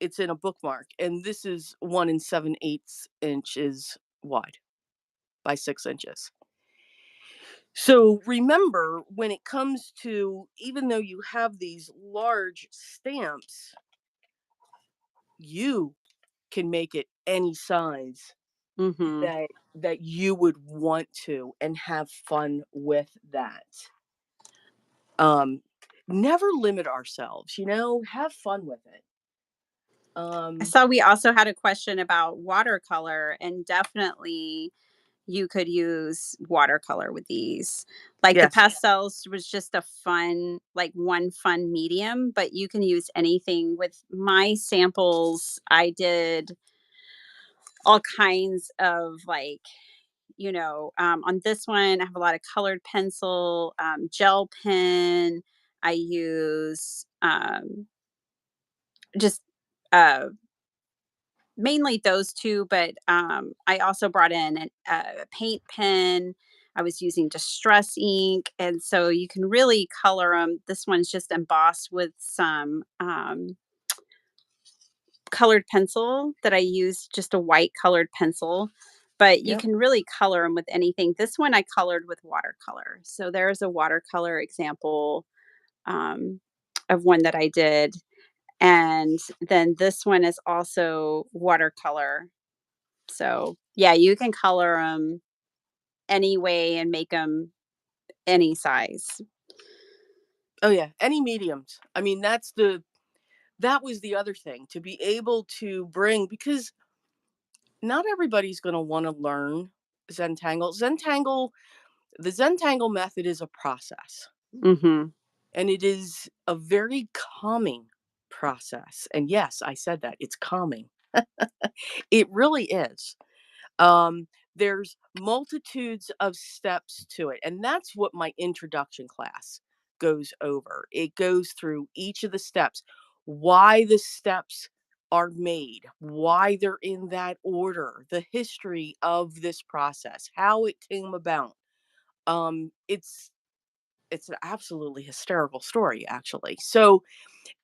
it's in a bookmark. And this is 1 7/8 inches wide by 6 inches. So remember, when it comes to, even though you have these large stamps, you can make it any size Mhm. that you would want to and have fun with that. Um, Never limit ourselves, have fun with it. I Um, saw we also had a question about watercolor, and definitely you could use watercolor with these. Like the yes. pastels was just a fun, like one fun medium, but you can use anything with my samples. I did all kinds of like, on this one, I have a lot of colored pencil, gel pen. I use just uh, mainly those 2, but, I also brought in a paint pen. I was using distress ink, and so you can really color them. This one's just embossed with some, colored pencil that I used, just a white colored pencil, but you Yep. can really color them with anything. This one I colored with watercolor. So there's a watercolor example, um, of one that I did, and then this one is also watercolor. So, yeah, you can color them any way and make them any size. Oh yeah, any mediums. I mean, that was the other thing, to be able to bring, because not everybody's going to want to learn Zentangle. The Zentangle method is a process, Mhm. and it is a very calming process. And yes, I said that, it's calming. It really is. Um, there's multitudes of steps to it, and that's what my introduction class goes over. It goes through each of the steps, why the steps are made, why they're in that order, the history of this process, how it came about. It's an absolutely hysterical story, actually. So,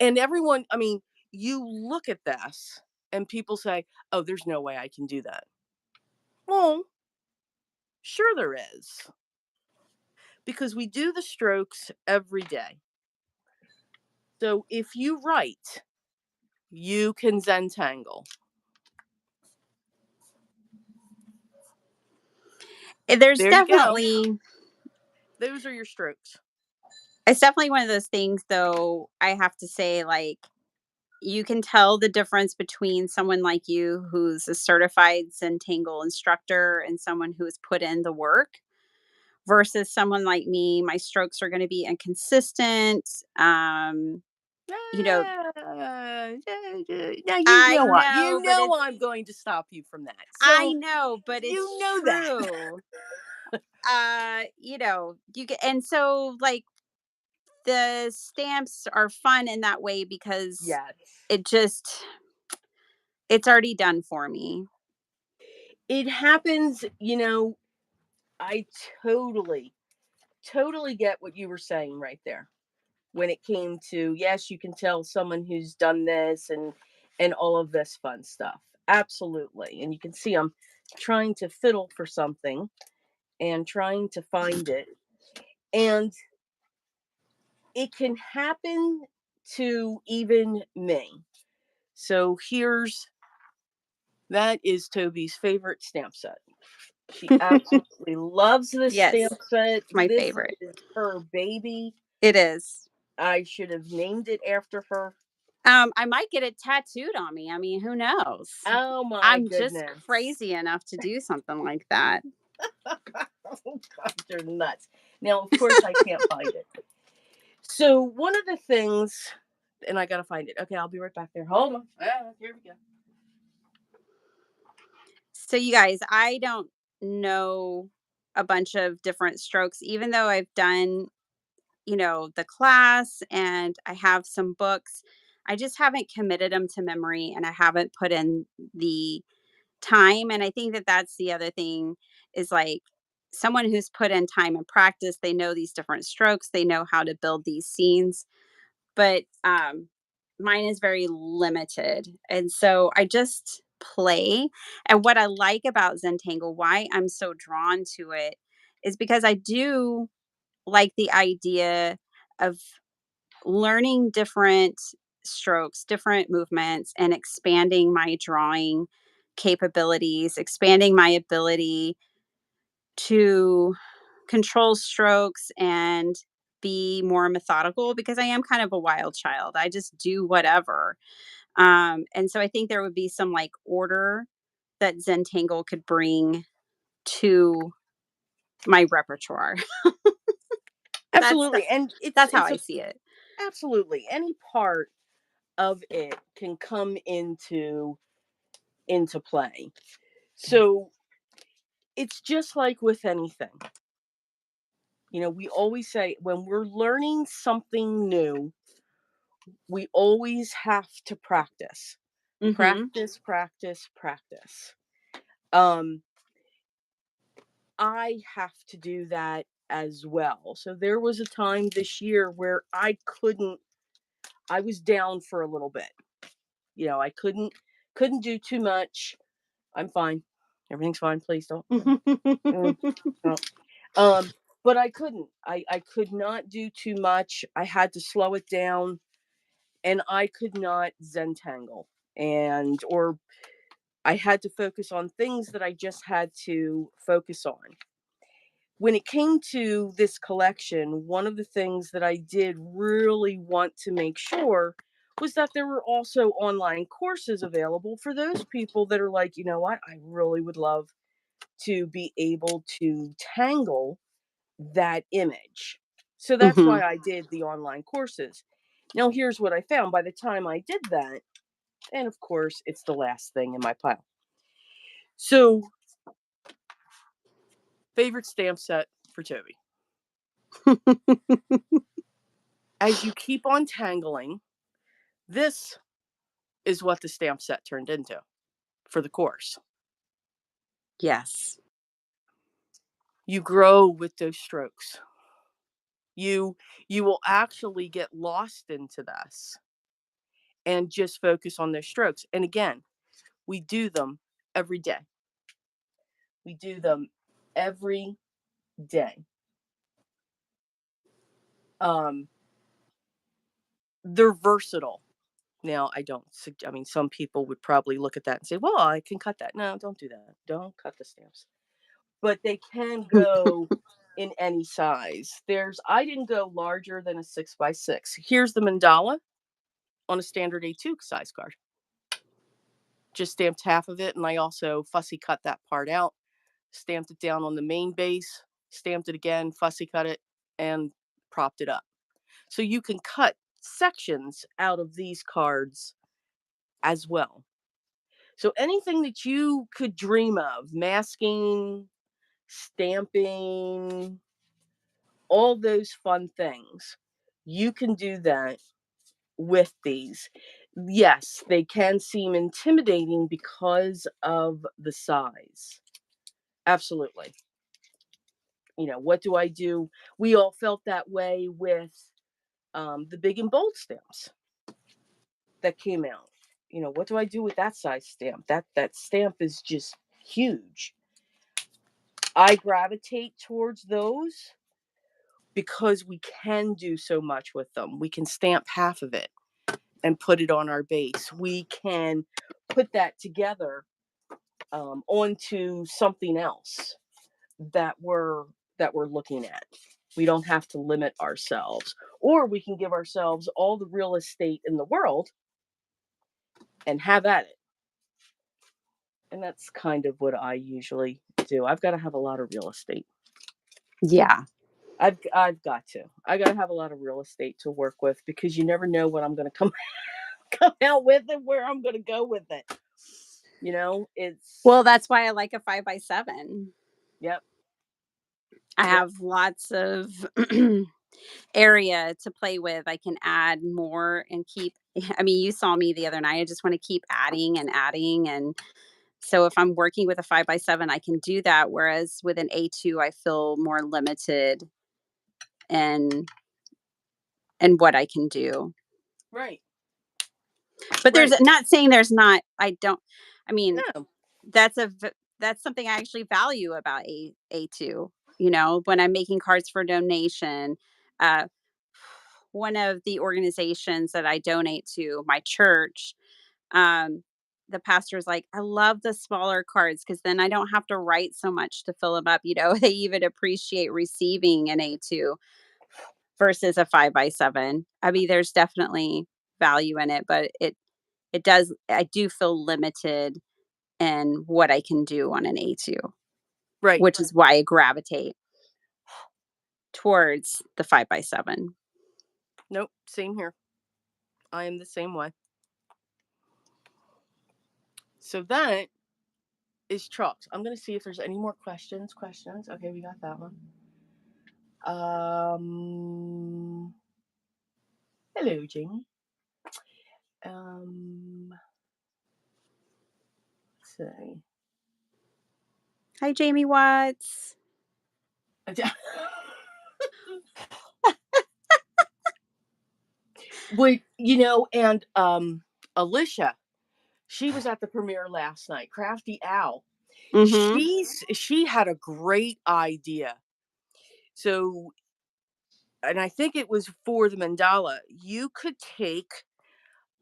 and everyone, I mean, you look at this and people say, "Oh, there's no way I can do that." Well, sure there is, because we do the strokes every day. So if you write, you can Zentangle. There's There you go. definitely Those are your strokes. it's definitely one of those things though, I have to say, like, you can tell the difference between someone like you who's a certified Zentangle instructor and someone who has put in the work versus someone like me. My strokes are going to be inconsistent. You know, Now you I know what? know, You but know it's I'm going to stop you from that. I So know, but you it's know that. true. You get, and so like the stamps are fun in that way because Yes. it just it's already done for me. It happens, I totally, totally get what you were saying right there. When it came to, yes, you can tell someone who's done this and all of this fun stuff. Absolutely. And you can see I'm trying to fiddle for something and trying to find it. And it can happen to even me. So that is Toby's favorite stamp set. She absolutely loves this Yes, stamp set. it's my This favorite. is her baby. It is. I should have named it after her. I might get it tattooed on me. I mean, who knows? Oh my I'm just goodness. crazy enough to do something like that. Oh God, you're nuts. Now, of course, I can't find it. So one of the things, and I gotta find it. Okay, I'll be right back there. Hold on. Here we go. So you guys, I don't know a bunch of different strokes, even though I've done, the class and I have some books. I just haven't committed them to memory and I haven't put in the time. And I think that that's the other thing is like someone who's put in time and practice, they know these different strokes, they know how to build these scenes, but mine is very limited. And so I just play. And what I like about Zentangle, why I'm so drawn to it, is because I do like the idea of learning different strokes, different movements, and expanding my drawing capabilities, expanding my ability to control strokes and be more methodical because I am kind of a wild child. I just do whatever. And so I think there would be some like order that Zentangle could bring to my repertoire. that's Absolutely, and it's that's how it's I a see it. absolutely any part of it can come into play. So it's just like with anything. We always say when we're learning something new, we always have to practice. Mhm. Practice, practice, practice. Um, I have to do that as well. So there was a time this year where I was down for a little bit. I couldn't do too much. I'm fine. Everything's fine. Please don't. Mm, no. Um, but I couldn't. I could not do too much. I had to slow it down, and I could not zentangle, and or I had to focus on things that I just had to focus on. When it came to this collection, one of the things that I did really want to make sure was that there were also online courses available for those people that are like, you know what, I really would love to be able to tangle that image. So that's Mhm. why I did the online courses. Now, here's what I found by the time I did that, and of course, it's the last thing in my pile. So, favorite stamp set for Toby. As you keep on tangling, this is what the stamp set turned into for the course. Yes. You grow with those strokes. You will actually get lost into this and just focus on those strokes. And again, we do them every day. We do them every day. Um, they're versatile. Now, I mean, some people would probably look at that and say, well, I can cut that. No, don't do that. Don't cut the stamps. But they can go in any size. I didn't go larger than a 6x6. Here's the mandala. on a standard A2 size card. Just stamped half of it, and I also fussy cut that part out, stamped it down on the main base, stamped it again, fussy cut it, and propped it up. So you can cut sections out of these cards as well. So anything that you could dream of, masking, stamping, all those fun things, you can do that with these. Yes, they can seem intimidating because of the size. Absolutely. What do I do? We all felt that way with the big and bold stamps that came out. What do I do with that size stamp? That stamp is just huge. I gravitate towards those because we can do so much with them. We can stamp half of it and put it on our base. We can put that together onto something else that we're looking at. We don't have to limit ourselves, or we can give ourselves all the real estate in the world and have at it. And that's kind of what I usually do. I've got to have a lot of real estate. Yeah. I've got to. I got to have a lot of real estate to work with, because you never know what I'm going to come out with and where I'm going to go with it. It's Well, that's why I like a 5x7. yep, I yep, have lots of area to play with. I can add more and keep. I mean, you saw me the other night. I just want to keep adding and adding. And so if I'm working with a 5x7, I can do that. Whereas with an A2, I feel more limited in what I can do. right, But there's right. not saying there's not. I don't. I mean, No, that's that's something I actually value about A2. When I'm making cards for donation, uh, one of the organizations that I donate to, my church, um, the pastor's like, I love the smaller cards because then I don't have to write so much to fill them up. They even appreciate receiving an A2 versus a 5x7. I mean, there's definitely value in it, but I do feel limited in what I can do on an A2, right. which is why I gravitate towards the 5x7. Nope, same here. I am the same way. So that is chalked. I'm gonna see if there's any more questions. Questions. Okay, we got that one. Hello, Jamie. Let's see. Hi, Jamie Watts. And Alicia, she was at the premiere last night. Crafty Owl. Mm-hmm. She had a great idea. So, and I think it was for the mandala. You could take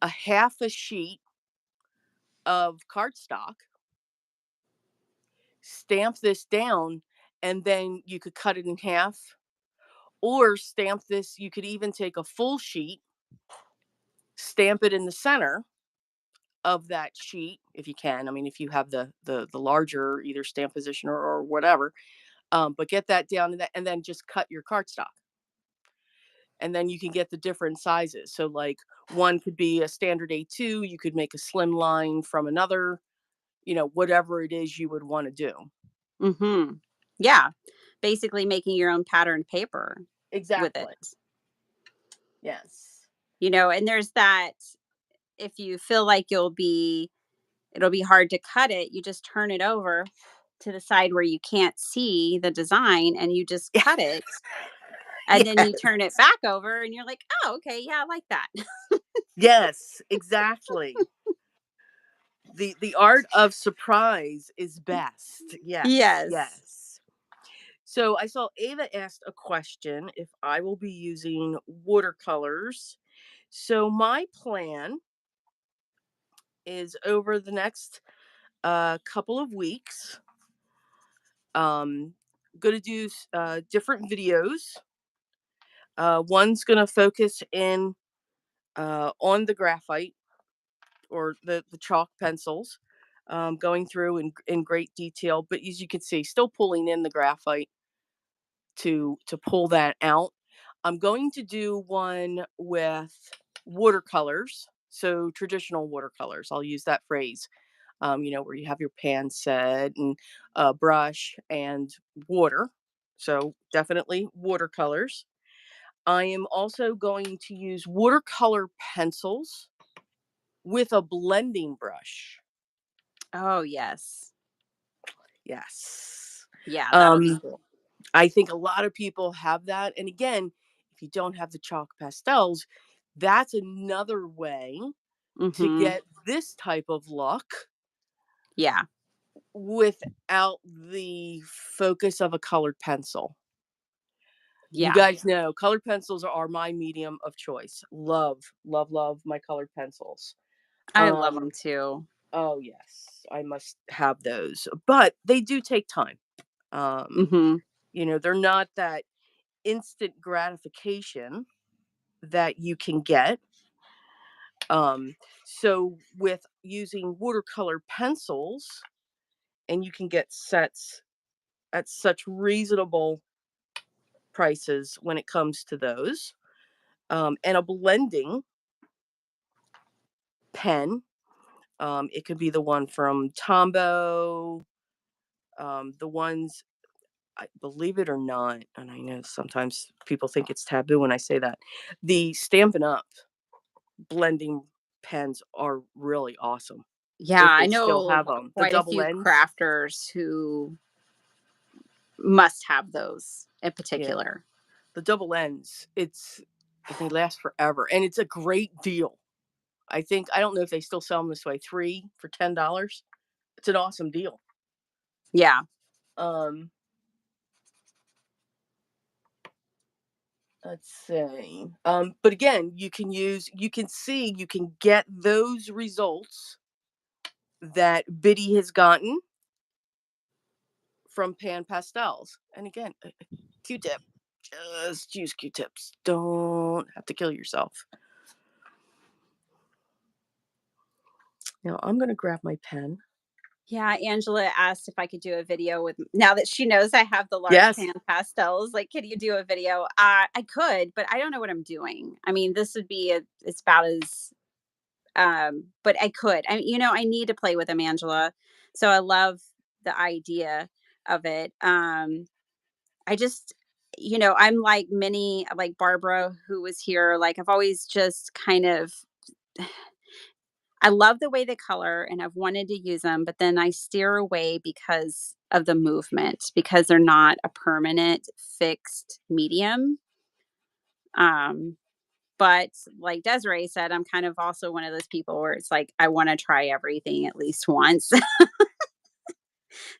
a half a sheet of cardstock, stamp this down, and then you could cut it in half, or stamp this. You could even take a full sheet, stamp it in the center of that sheet if you can. I mean, if you have the larger either stamp position or whatever, but get that down to that, and then just cut your cardstock. And then you can get the different sizes. So, like, one could be a standard A2. You could make a slim line from another. Whatever it is you would want to do. Mm-hmm. Yeah. Basically making your own patterned paper with it. Exactly. Yes. And there's that, if you feel like it'll be hard to cut it, you just turn it over to the side where you can't see the design and you just cut it. And then you Yes. turn it back over and you're like, oh, okay, yeah, I like that. Yes. Exactly. The art of surprise is best. Yes. Yes. Yes. So I saw Ava asked a question if I will be using watercolors. So my plan is over the next couple of weeks, going to do different videos. One's going to focus in on the graphite or the chalk pencils, going through in great detail. But as you can see, still pulling in the graphite to pull that out. I'm going to do one with watercolors, so traditional watercolors. I'll use that phrase. Where you have your pan set and a brush and water. So definitely watercolors. I am also going to use watercolor pencils with a blending brush. Oh, yes. Yes. Yeah, that'll be Um, cool. I think a lot of people have that. And again, if you don't have the chalk pastels, that's another way to Mhm. get this type of look Yeah. without the focus of a colored pencil. You Yeah. guys know colored pencils are my medium of choice. Love, love, love my colored pencils. I love them Um, too. oh yes, I must have those. But they do take time. Um, Mhm. they're not that instant gratification that you can get. Um, so with using watercolor pencils, and you can get sets at such reasonable prices when it comes to those. And a blending pen. It could be the one from Tombow, the ones, I believe it or not, and I know sometimes people think it's taboo when I say that. The Stampin' Up blending pens are really awesome Yeah, if I they still know have them. The quite a double few ends, crafters who must have those in yeah, particular. the double ends. They last forever, and it's a great deal. I don't know if they still sell them this way. 3 for $10. It's an awesome deal. Yeah. Um, let's see. But again, you can see, you can get those results that Biddy has gotten from pan pastels. And again, Q-tip, just use Q-tips. Don't have to kill yourself. Now I'm gonna grab my pen. Yeah, Angela asked if I could do a video with now that she knows I have the large Yes. pan pastels, like, "Could you do a video?" I could, but I don't know what I'm doing. I mean, this would be it's about as but I could. I need to play with them, Angela. So I love the idea of it. I just I'm like many like Barbara who was here, like I've always just kind of I love the way they color and I've wanted to use them, but then I steer away because of the movement, because they're not a permanent fixed medium. Um, but like Desiree said, I'm kind of also one of those people where it's like I want to try everything at least once.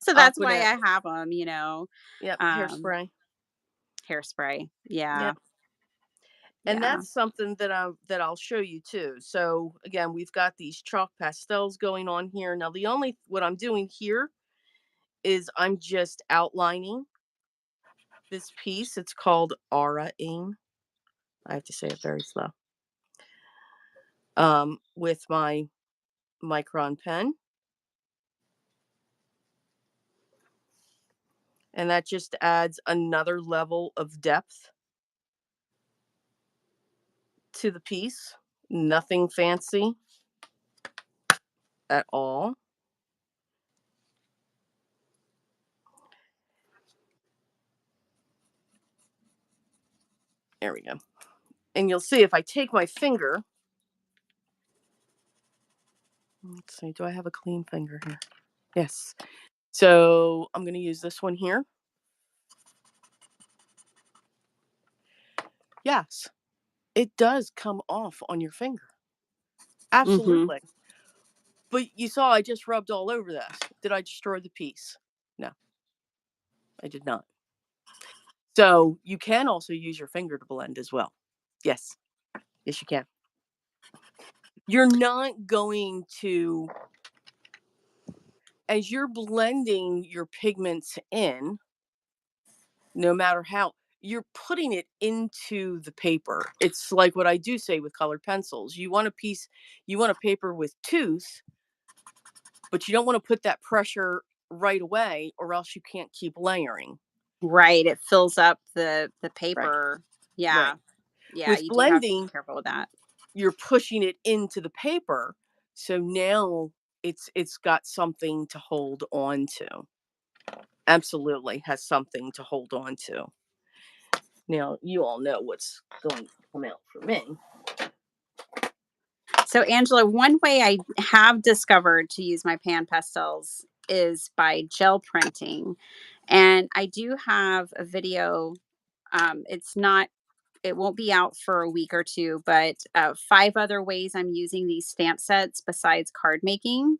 So that's why Aquanet. I have them. Yep. Um, Hairspray. hairspray. Yeah. Yep. And Yeah. that's something that I'll show you too. So again, we've got these chalk pastels going on here. Now the only what I'm doing here is I'm just outlining this piece. It's called aura-ing. I have to say it very slow. With my micron pen. And that just adds another level of depth to the piece. Nothing fancy at all. There we go. And you'll see if I take my finger, let's see, do I have a clean finger here? Yes. So I'm going to use this one here. Yes, it does come off on your finger. Mhm. Absolutely. But you saw I just rubbed all over this. Did I destroy the piece? No, I did not. So you can also use your finger to blend as well. Yes, yes, you can. You're not going to, as you're blending your pigments in, no matter how, you're putting it into the paper. It's like what I do say with colored pencils. You want a paper with tooth, but you don't want to put that pressure right away, or else you can't keep layering. Right, it fills up the Right. paper. Yeah. Right. Yeah, With you do have to be blending, careful with that. you're pushing it into the paper. So now it's got something to hold on to. Absolutely has something to hold on to. Now, you all know what's going to come out for me. So, Angela, one way I have discovered to use my pan pastels is by gel printing. And I do have a video. It's not, it won't be out for a week or two, but 5 other ways I'm using these stamp sets besides card making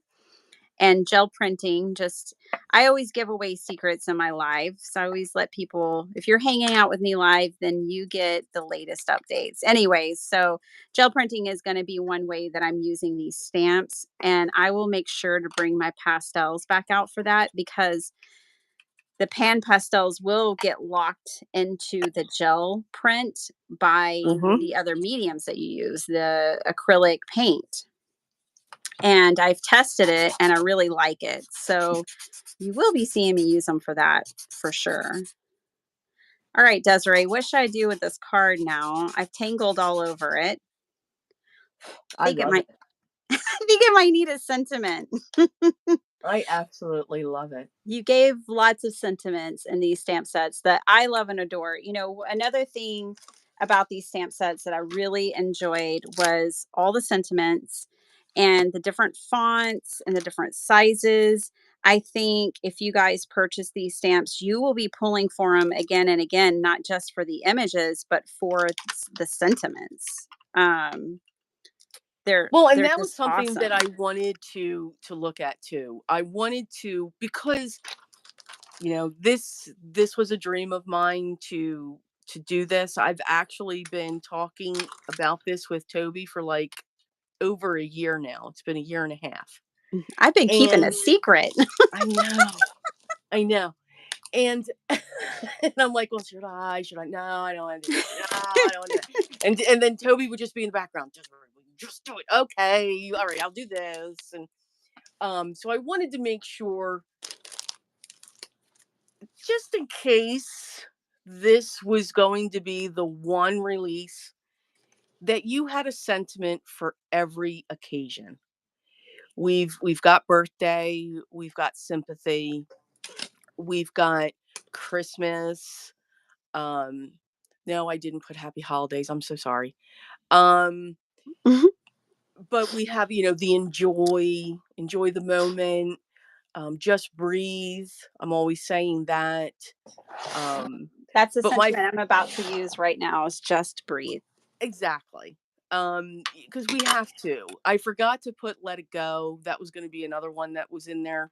and gel printing. Just, I always give away secrets in my live, so I always let people, if you're hanging out with me live, then you get the latest updates anyways. So gel printing is going to be one way that I'm using these stamps, and I will make sure to bring my pastels back out for that, because the pan pastels will get locked into the gel print by Mm-hmm. the other mediums that you use, the acrylic paint. And I've tested it and I really like it. So you will be seeing me use them for that for sure. All right, Desiree, what should I do with this card now? I've tangled all over it. I I think it love it. might I think it might need a sentiment. I absolutely love it. You gave lots of sentiments in these stamp sets that I love and adore. You know, another thing about these stamp sets that I really enjoyed was all the sentiments and the different fonts and the different sizes. I think if you guys purchase these stamps, you will be pulling for them again and again, not just for the images, but for the sentiments. Um, they're Well, and they're that was just something that I awesome. wanted to look at too. I wanted to, because this was a dream of mine to do this. I've actually been talking about this with Toby for like over a year now. It's been a year and a half. I've been keeping a And secret. I know. I know. And and I'm like, well, should I? Should I? No, I don't want to do that. No, I don't want to do that. And then Toby would just be in the background, just do it. Okay, all right, I'll do this. And so I wanted to make sure, just in case this was going to be the one release, that you had a sentiment for every occasion. We've got birthday, we've got sympathy, we've got Christmas. Um, no, I didn't put happy holidays. I'm so sorry. Um, but we have, the enjoy the moment, just breathe. I'm always saying that. Um, That's the but my sentiment I'm about to use right now is just breathe. Exactly. Because we have to. I forgot to put Let It Go. That was going to be another one that was in there.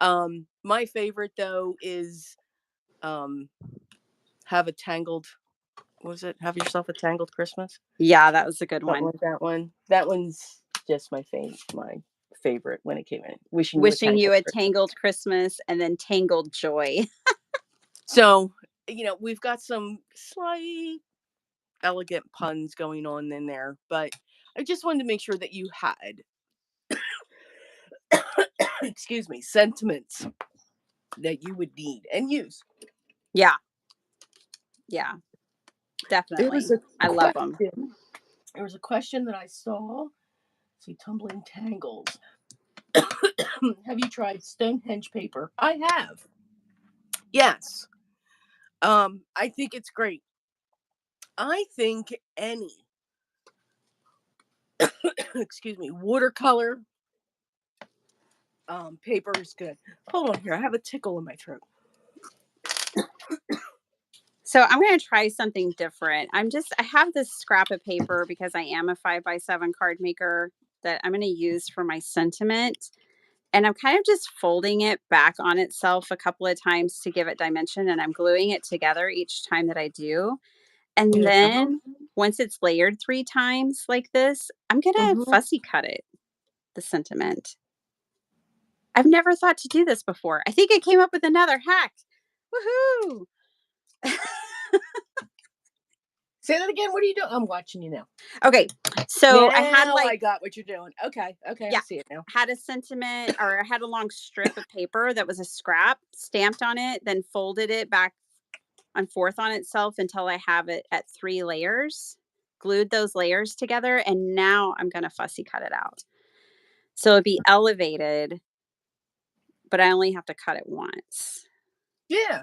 My favorite though is um have a tangled. What was it? Have yourself a tangled Christmas. Yeah, that was a good Something one. like that one. That one's just my favorite when it came in. Wishing you a Wishing you tangled a Christmas. tangled Christmas and then tangled joy. So, we've got some slight elegant puns going on in there, but I just wanted to make sure that you had, excuse me, sentiments that you would need and use. Yeah, yeah, There was definitely. a I love them. question. There was a question that I saw. See, tumbling tangles. Have you tried Stonehenge paper? I have. Yes. I think it's great. I think any, excuse me, watercolor paper is good. Hold on here. I have a tickle in my throat. So I'm going to try something different. I have this scrap of paper because I am a 5x7 card maker that I'm going to use for my sentiment. And I'm kind of just folding it back on itself a couple of times to give it dimension. And I'm gluing it together each time that I do. And Yeah. then once it's layered 3 times like this, I'm going to Hmm. fussy cut it, the sentiment. I've never thought to do this before. I think I came up with another hack. Woohoo! Say that again. What are you doing? I'm watching you now. Okay. So I had Now I like, got what you're doing. Okay. Okay. I yeah, see it now. had a sentiment, or I had a long strip of paper that was a scrap stamped on it, then folded it back and forth on itself until I have it at 3 layers, glued those layers together, and now I'm going to fussy cut it out. So it'd be elevated, but I only have to cut it once. Yeah.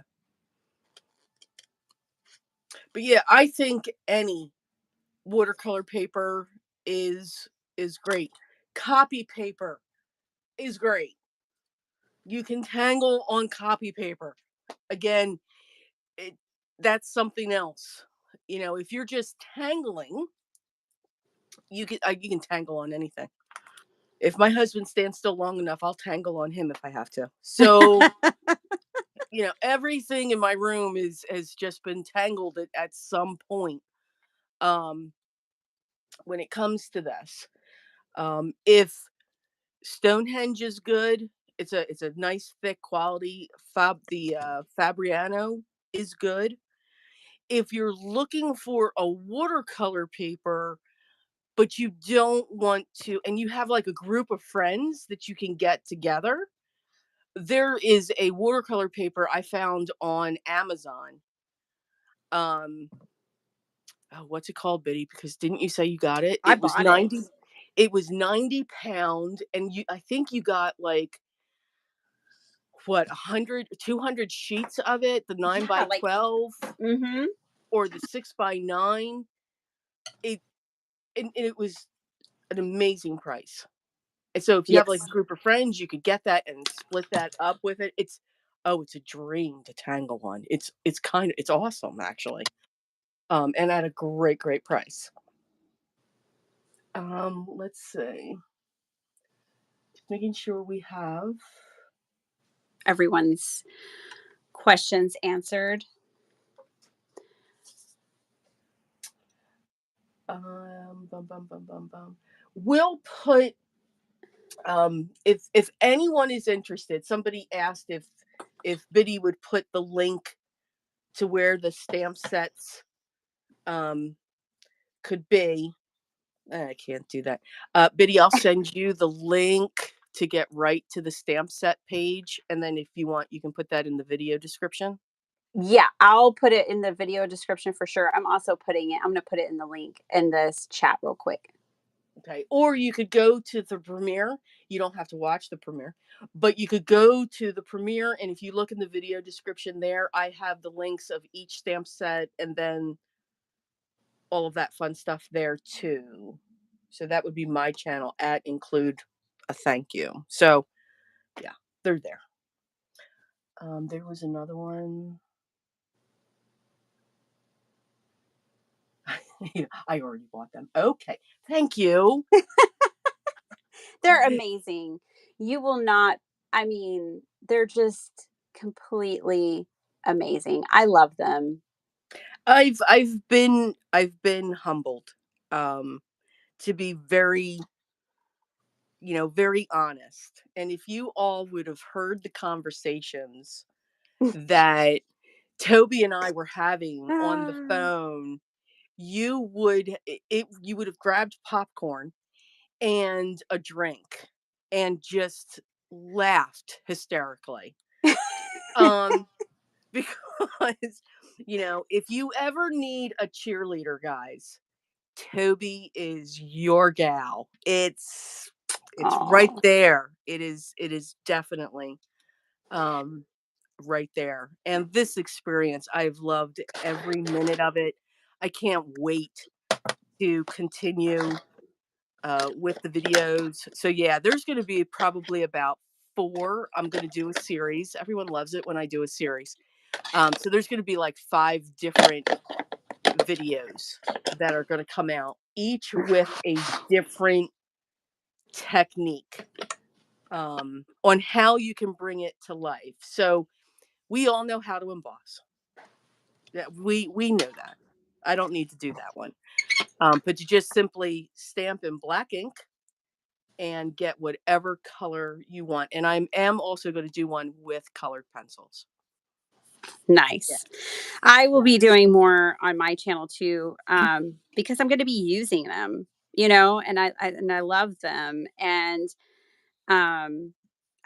But yeah, I think any watercolor paper is is great. Copy paper is great. You can tangle on copy paper. Again, it, that's something else. If you're just tangling, you can tangle on anything. If my husband stands still long enough, I'll tangle on him if I have to. So, everything in my room is has just been tangled at some point. Um, when it comes to this, if Stonehenge is good, it's a nice thick quality Fabriano is good. If you're looking for a watercolor paper, but you don't want to, and you have like a group of friends that you can get together, there is a watercolor paper I found on Amazon. Um, oh, what's it called, Biddy? Because didn't you say you got it? I bought it. It was 90 pound, and I think you got like what 100, 200 sheets of it, the nine Yeah, by like, 12 mhm. or the 6 by 9. It and it was an amazing price. And so if you have like a Yes. group of friends, you could get that and split that up with it. It's a dream to tangle on. It's awesome actually. And at a great price. Let's see. Just making sure we have Everyone's questions answered. bum bum bum bum bum. We'll put if anyone is interested, somebody asked if Biddy would put the link to where the stamp sets um could be. I can't do that. Biddy, I'll send you the link to get right to the stamp set page, and then if you want, you can put that in the video description. Yeah, I'll put it in the video description for sure. I'm going to put it in the link in this chat real quick. Okay. Or you could go to the premiere. You don't have to watch the premiere, but you could go to the premiere. And if you look in the video description there, I have the links of each stamp set and then all of that fun stuff there too. So that would be my channel at include a thank you. So yeah, they're there. There was another one. I already bought them. Okay. Thank you. They're amazing. You will not, I mean, they're just completely amazing. I love them. I've been humbled um to be very honest. And if you all would have heard the conversations that Toby and I were having on the Ah. phone, you would have grabbed popcorn and a drink and just laughed hysterically. Um because if you ever need a cheerleader, guys, Toby is your gal. It's right Oh, there. It is definitely um right there. And this experience, I've loved every minute of it. I can't wait to continue with the videos. So yeah, there's going to be probably about four. I'm going to do a series. Everyone loves it when I do a series. So there's going to be like 5 different videos that are going to come out, each with a different technique on how you can bring it to life. So we all know how to emboss. Yeah, we know that. I don't need to do that one. But you just simply stamp in black ink and get whatever color you want. And I am also going to do one with colored pencils. Yeah. Nice. I will be Yes. doing more on my channel too, because I'm going to be using them, and I love them, and um,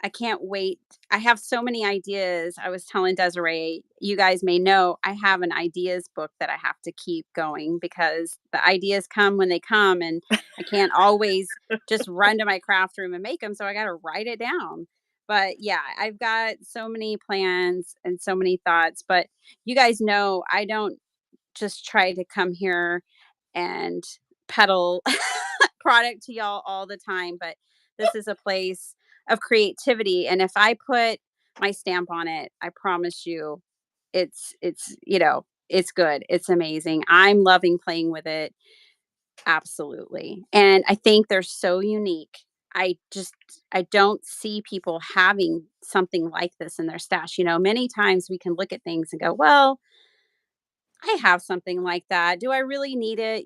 I can't wait. I have so many ideas. I was telling Desiree, you guys may know, I have an ideas book that I have to keep going because the ideas come when they come, and I can't always just run to my craft room and make them. So I got to write it down. But yeah, I've got so many plans and so many thoughts. But you guys know, I don't just try to come here and peddle product to y'all all the time, but this is a place of creativity. And if I put my stamp on it, I promise you it's good. It's amazing. I'm loving playing with it. Absolutely. And I think they're so unique. I just I don't see people having something like this in their stash. Many times we can look at things and go, well, I have something like that. Do I really need it?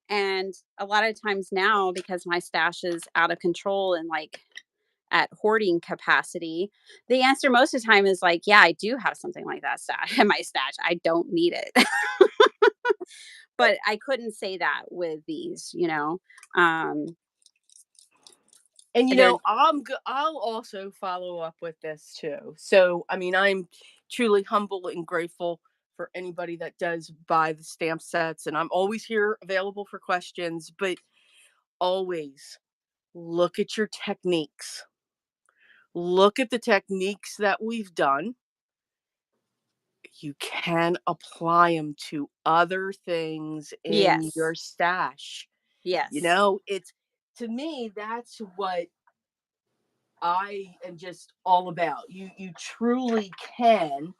And a lot of times now, because my stash is out of control and like at hoarding capacity, the answer most of the time is like, yeah, I do have something like that stash in my stash. I don't need it. But I couldn't say that with these. Um, And they're I'll also follow up with this too. So, I mean, I'm truly humble and grateful for anybody that does buy the stamp sets, and I'm always here available for questions, but always look at your techniques. Look at the techniques that we've done. You can apply them to other things in yes. your stash. Yes. It's to me, that's what I am just all about. You truly can,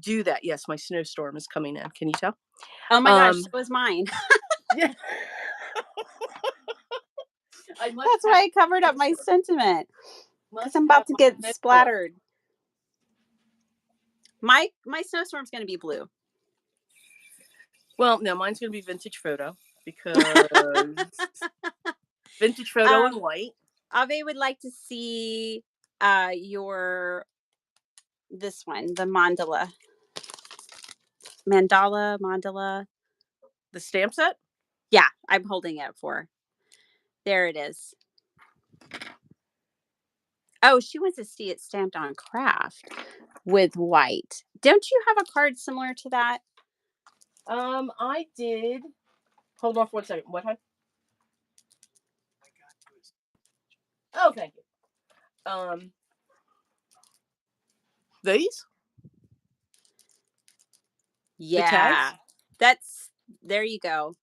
do that. Yes, my snowstorm is coming in. Can you tell? Oh my gosh, so Um, was mine. yeah, I must That's have why I covered up my sentiment because must I'm have about to my get notebook. splattered. My snowstorm's going to be blue. Well, no, mine's gonna be vintage photo because vintage photo in um, white. Ave would like to see your this one, the mandala. The stamp set. Yeah, I'm holding it for. There it is. Oh, she wants to see it stamped on craft with white. Don't you have a card similar to that? I did. Hold on for 1 second. What? Oh, thank you. These the Yeah. tags. That's there you go.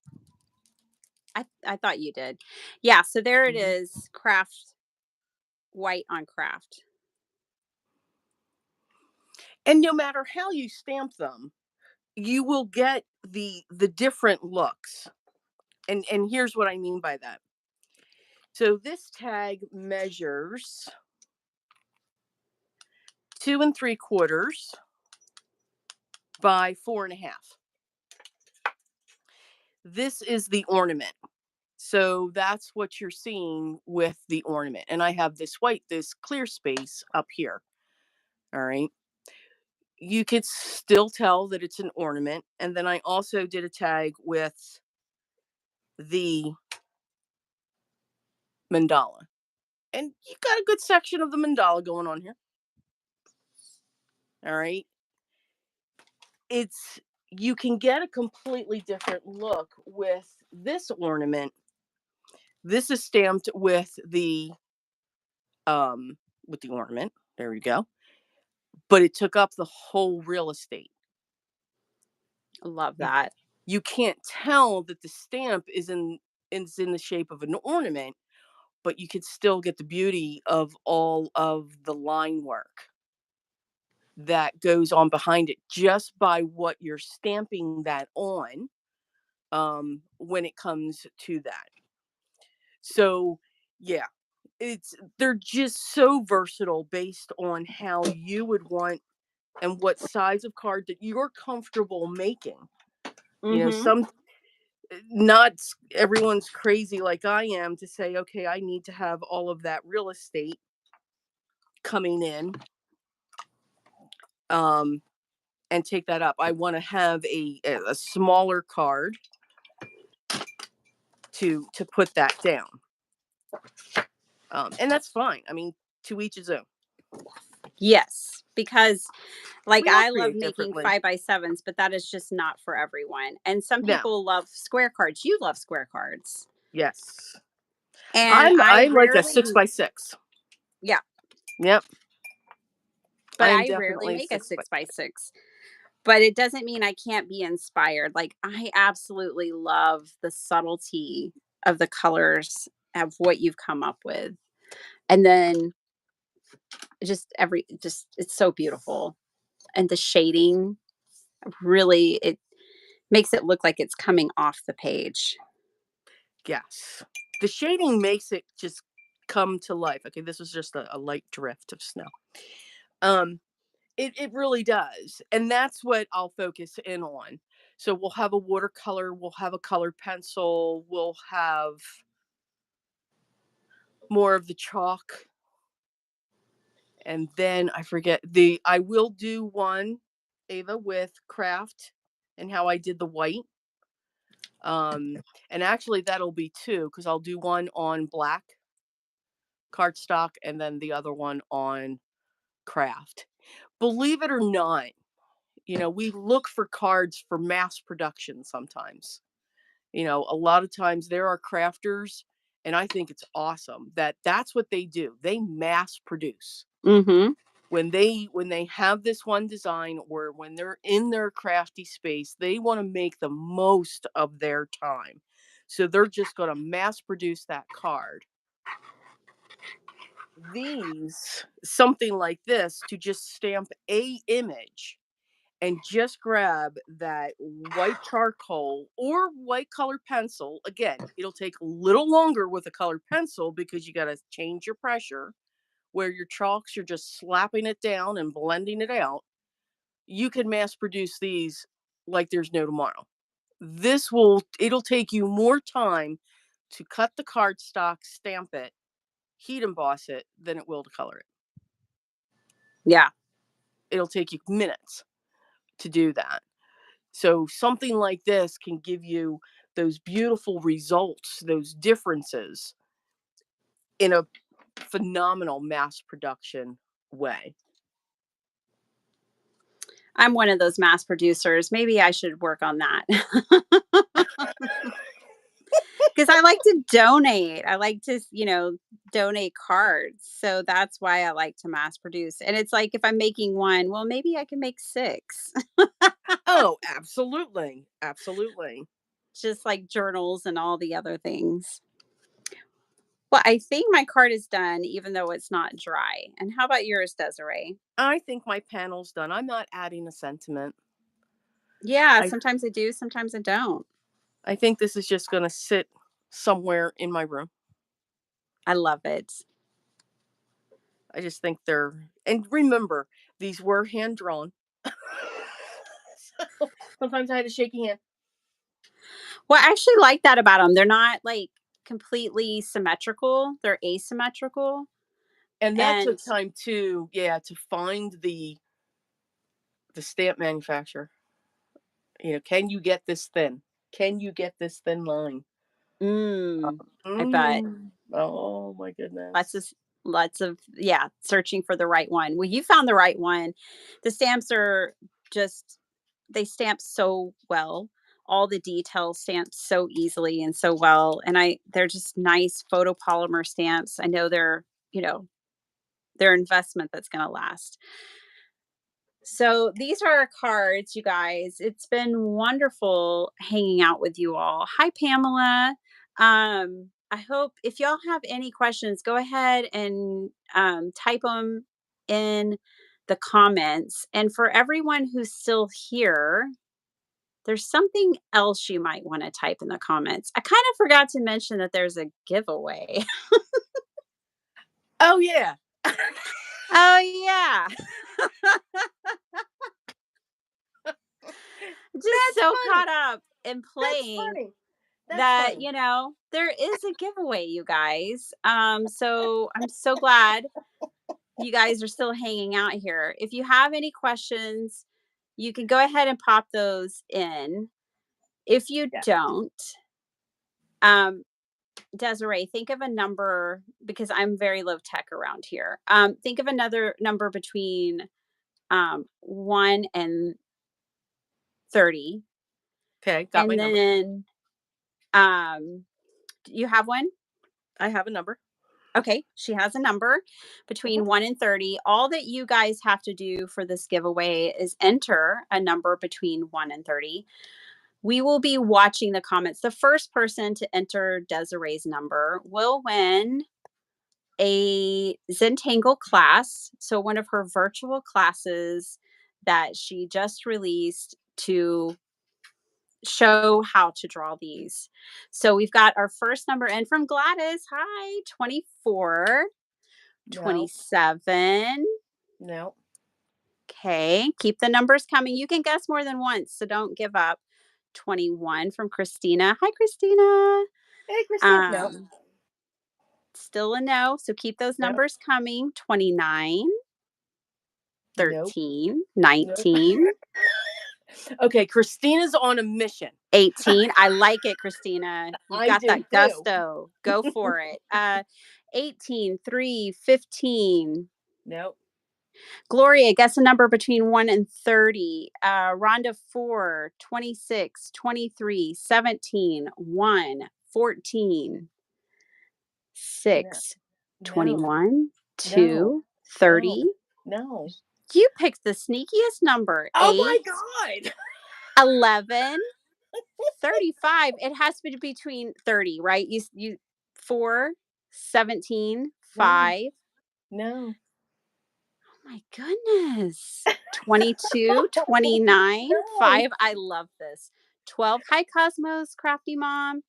I thought you did. Yeah, so there it Mhm. is, craft white on craft. And no matter how you stamp them, you will get the different looks. And here's what I mean by that. So this tag measures 2 3/4 by 4.5. This is the ornament. So that's what you're seeing with the ornament. And I have this clear space up here. All right. You could still tell that it's an ornament. And then I also did a tag with the mandala. And you got a good section of the mandala going on here. All right. It's You can get a completely different look with this ornament. This is stamped with the ornament. There we go. But it took up the whole real estate. Love You that. you can't tell that the stamp is in the shape of an ornament, but you could still get the beauty of all of the line work that goes on behind it just by what you're stamping that on, when it comes to that. So, yeah, they're just so versatile based on how you would want and what size of card that you're comfortable making. Mhm. Some not everyone's crazy like I am to say, okay, I need to have all of that real estate coming in. um, and take that up. I want to have a smaller card to put that down. And that's fine. I mean, to each his own. Yes, because like We all I love create making differently. 5x7s, but that is just not for everyone. And some No. people love square cards. You love square cards. Yes. And I'm I like a rarely, 6x6. yeah, Yep. but I am I rarely definitely a make a six by six by six. six. But it doesn't mean I can't be inspired. Like I absolutely love the subtlety of the colors of what you've come up with. And then just it's so beautiful. And the shading really it makes it look like it's coming off the page. Yes. The shading makes it just come to life. Okay, this was just a light drift of snow. Um, it really does. And that's what I'll focus in on. So we'll have a watercolor, we'll have a colored pencil, we'll have more of the chalk. And then I forget I will do one, Ava, with craft and how I did the white. And actually that'll be two because I'll do one on black cardstock and then the other one on craft. Believe it or not, we look for cards for mass production sometimes. A lot of times there are crafters, and I think it's awesome that that's what they do. They mass produce. Mhm. When they have this one design or when they're in their crafty space, they want to make the most of their time. So they're just going to mass produce that card. These something like this to just stamp a image and just grab that white charcoal or white colored pencil. Again, it'll take a little longer with a colored pencil because you got to change your pressure. Where your chalks, you're just slapping it down and blending it out. You can mass produce these like there's no tomorrow. It'll take you more time to cut the cardstock, stamp it, heat emboss it than it will to color it. Yeah. It'll take you minutes to do that. So something like this can give you those beautiful results, those differences in a phenomenal mass production way. I'm one of those mass producers. Maybe I should work on that. Because I like to donate. I like to, donate cards. So that's why I like to mass produce. And it's like if I'm making one, well, maybe I can make six, Oh, absolutely. Absolutely. just like journals and all the other things. Well, I think my card is done, even though it's not dry. And how about yours, Desiree? I think my panel's done. I'm not adding a sentiment. Yeah, I sometimes I do, sometimes I don't. I think this is just going to sit somewhere in my room. I love it. I just think and remember, these were hand drawn. So sometimes I had a shaky hand. Well, I actually like that about them. They're not like completely symmetrical, they're asymmetrical. And that took And time too, yeah, to find the stamp manufacturer. Can you get this thin? Can you get this thin line? mm, I bet Oh my lots of goodness. yeah, searching for the right one. Well, you found the right one. The stamps are just they stamp so well. All the details stamp so easily and so well. And they're just nice photopolymer stamps. I know you know, they're investment that's gonna last. So these are our cards, you guys. It's been wonderful hanging out with you all. Hi, Pamela. I hope if y'all have any questions, go ahead and type them in the comments. And for everyone who's still here, there's something else you might want to type in the comments. I kind of forgot to mention that there's a giveaway. Oh yeah. Oh, yeah. Just That's so funny. caught up in That's playing funny. That's that, funny. there is a giveaway, you guys. So I'm so glad you guys are still hanging out here. If you have any questions, you can go ahead and pop those in. If you Yeah. don't, um, Desiree, think of a number because I'm very low tech around here. Think of another number between 1 and 30. Okay, got my And number. then um, you have one? I have a number. Okay, she has a number between Mhm. 1 and 30. All that you guys have to do for this giveaway is enter a number between 1 and 30. We will be watching the comments. The first person to enter Desiree's number will win a Zentangle class. So, one of her virtual classes that she just released to show how to draw these. So, we've got our first number in from Gladys. Hi, 24, No, 27. no. Okay, keep the numbers coming. You can guess more than once, so don't give up. 21 from Christina. Hi, Christina. Hey, Christine. No, Um, Still a no, so keep those no, numbers coming. 29, nope, 13, nope. 19, Okay, Christina's on a mission. 18. I like it, Christina. You've I got do that too. gusto. Go for it. 18, 3, 15. Nope. Gloria, guess a number between 1 and 30. Rhonda, 4, 26, 23, 17, 1, 14, No, 6, no, 21, no, 2, no, 30. no. You picked the sneakiest number. Oh 8, my God. 11, 35. It has to be between 30, right? You 4, 17, No, 5. no, Oh my goodness. 22, 29, no, 5. I love this. 12. Hi, Cosmos, Crafty Mom.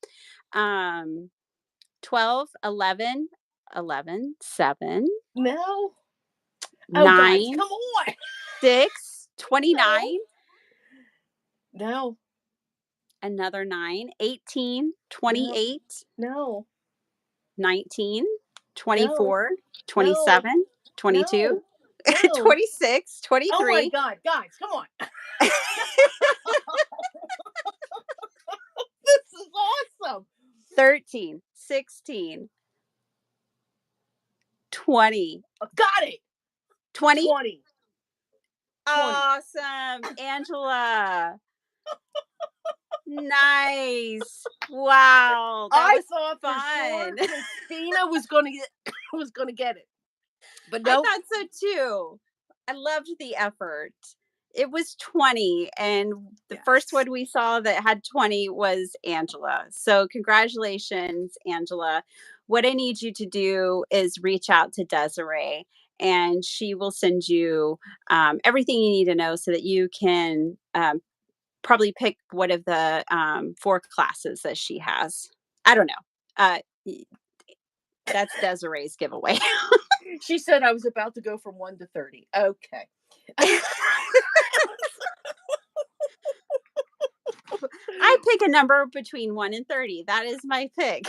12, 11, 11, 7, no. Oh, guys, 9, come on. 6, No, 29. no, Another 9, 18, no, 28, no, 19, no, 24, no, 27, no, 22, no. 26, Oh my 23. God, guys, come on. This is awesome. 13, 16, 20, Got it. 20. 20, 20. Awesome. Angela. Nice. Wow. That I was thought for fun. sure Christina was gonna get was gonna get it, but I nope. thought so too. I loved the effort. It was 20, and the first Yes. one we saw that had 20 was Angela. So, congratulations, Angela. What I need you to do is reach out to Desiree, and she will send you everything you need to know so that you can probably pick one of the 4 classes that she has. I don't know. That's Desiree's giveaway. She said I was about to go from 1 to 30. Okay. I pick a number between 1 and 30. That is my pick.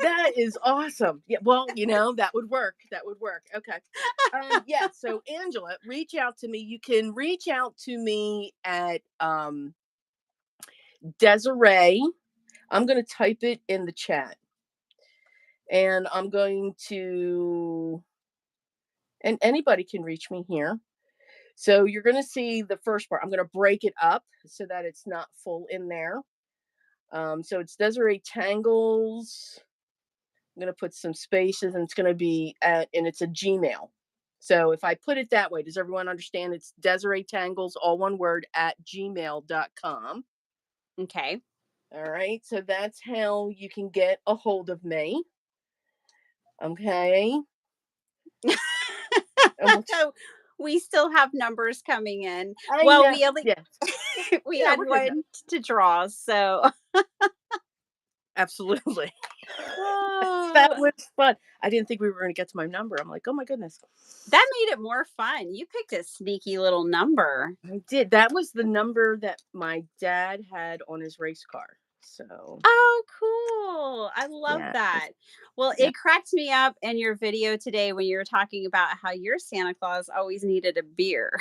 That is awesome. Yeah, well, that would work. That would work. Okay. Yeah, so Angela, reach out to me. You can reach out to me at Desiree. I'm going to type it in the chat. And I'm going to and anybody can reach me here. So you're going to see the first part. I'm going to break it up so that it's not full in there. So it's Desiree Tangles. I'm going to put some spaces and it's going to be and it's a Gmail. So if I put it that way, does everyone understand? It's Desiree Tangles, all one word, at gmail.com. Okay. All right. So that's how you can get a hold of me. Okay. We still have numbers coming in. I Well, know. we only Yeah. we Yeah, had we're good now. one to draw, so Absolutely. That oh, was fun. I didn't think we were going to get to my number. I'm like, oh my goodness. that made it more fun. You picked a sneaky little number. I did. That was the number that my dad had on his race car. So, Oh, cool. I love yeah. that. Well, Yeah. it cracked me up in your video today when you were talking about how your Santa Claus always needed a beer.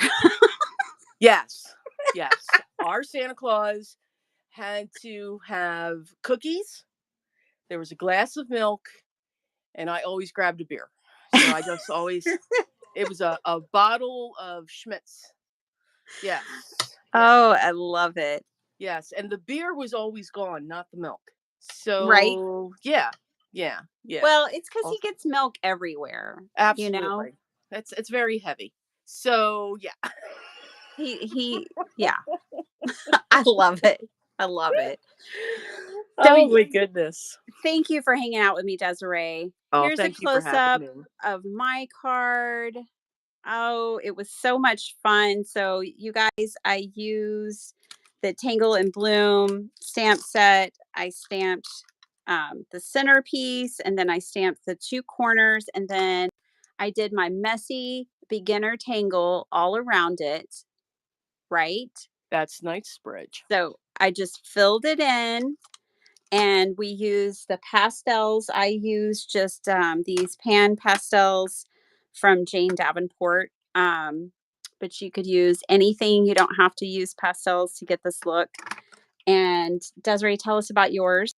Yes. Yes. Our Santa Claus had to have cookies. There was a glass of milk, and I always grabbed a beer. So I just always, it was a bottle of Schmitz. Yes. Yes. Oh, I love it. Yes. And the beer was always gone, not the milk. Right? So, yeah. Yeah. Yeah. Well, it's because Well, he gets milk everywhere, you know? absolutely. It's very heavy. So, yeah. Yeah, I love it. I love it. So, Oh my goodness. thank you for hanging out with me, Desiree. Oh, Here's a thank you for close having up me. of my card. Oh, it was so much fun. So, you guys, I use the Tangle and Bloom stamp set. I stamped the centerpiece, and then I stamped the two corners, and then I did my messy beginner tangle all around it, right? That's Knightsbridge. So I just filled it in, and we use the pastels. I use just these pan pastels from Jane Davenport. But you could use anything. You don't have to use pastels to get this look. And Desiree, tell us about yours.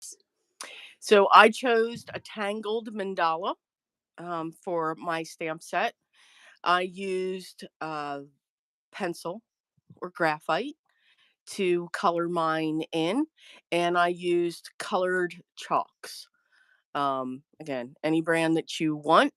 So I chose a tangled mandala for my stamp set. I used pencil or graphite to color mine in, and I used colored chalks. Again, any brand that you want,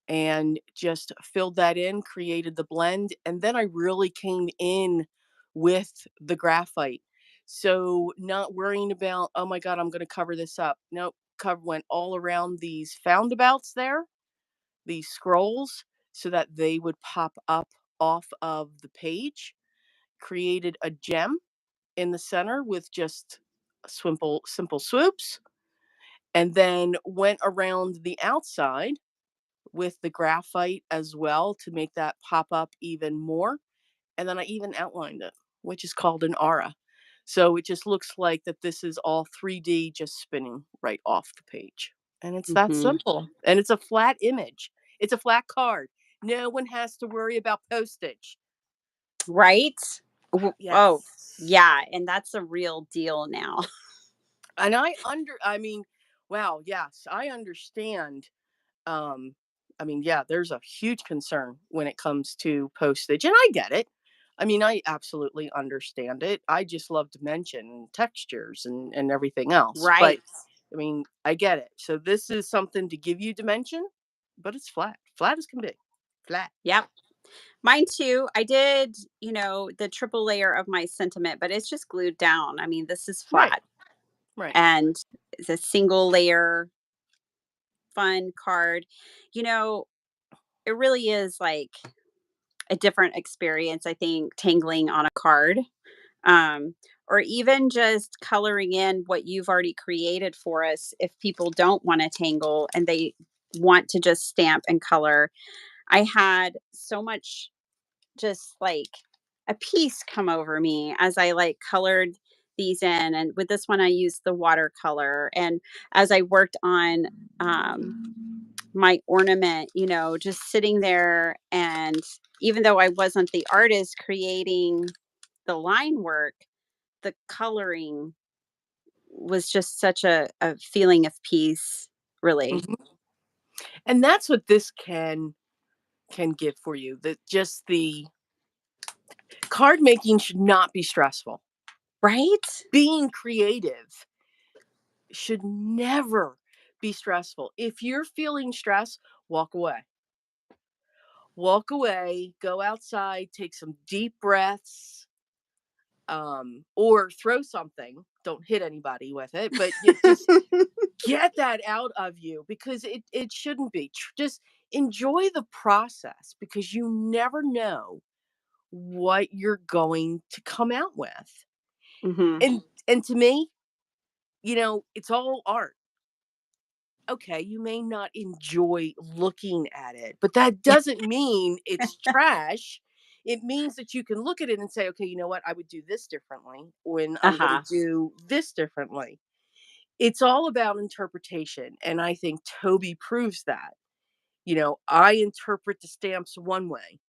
and just filled that in, created the blend, and then I really came in with the graphite. So not worrying about, oh my God, I'm going to cover this up. Nope, cover went all around these foundabouts there, these scrolls, so that they would pop up off of the page. Created a gem in the center with just simple swoops, and then went around the outside with the graphite as well to make that pop up even more. And then I even outlined it, which is called an aura. So it just looks like that this is all 3D just spinning right off the page. And it's that Hmm. simple. And it's a flat image. It's a flat card. No one has to worry about postage. Right? Oh, Yes. yeah. And that's a real deal now. And I mean, wow, yes, I understand. um yeah, there's a huge concern when it comes to postage, and I get it. I mean, I absolutely understand it. I just love dimension and textures and everything else, but Right. I mean, I get it. So this is something to give you dimension, but it's flat as can be, flat. Yep. Mine too. I did, the triple layer of my sentiment, but it's just glued down. I mean, this is Right. flat Right. and it's a single layer fun card. You know, it really is like a different experience, I think, tangling on a card. Um, or even just coloring in what you've already created for us if people don't want to tangle and they want to just stamp and color. I had so much just like a peace come over me as I like colored these in. And with this one, I used the watercolor. And as I worked on my ornament, just sitting there, and even though I wasn't the artist creating the line work, the coloring was just such a feeling of peace, really. Mhm. And that's what this can give for you. That just the card making should not be stressful. Right? Being creative should never be stressful. If you're feeling stress, walk away. Walk away, go outside, take some deep breaths, or throw something. Don't hit anybody with it, but you just get that out of you, because it shouldn't be. Just enjoy the process, because you never know what you're going to come out with. Hmm. And to me, it's all art. Okay, you may not enjoy looking at it, but that doesn't mean it's trash. It means that you can look at it and say, okay, you know what? I would do this differently when I'm going to Uh-huh. do this differently. It's all about interpretation, and I think Toby proves that. I interpret the stamps one way.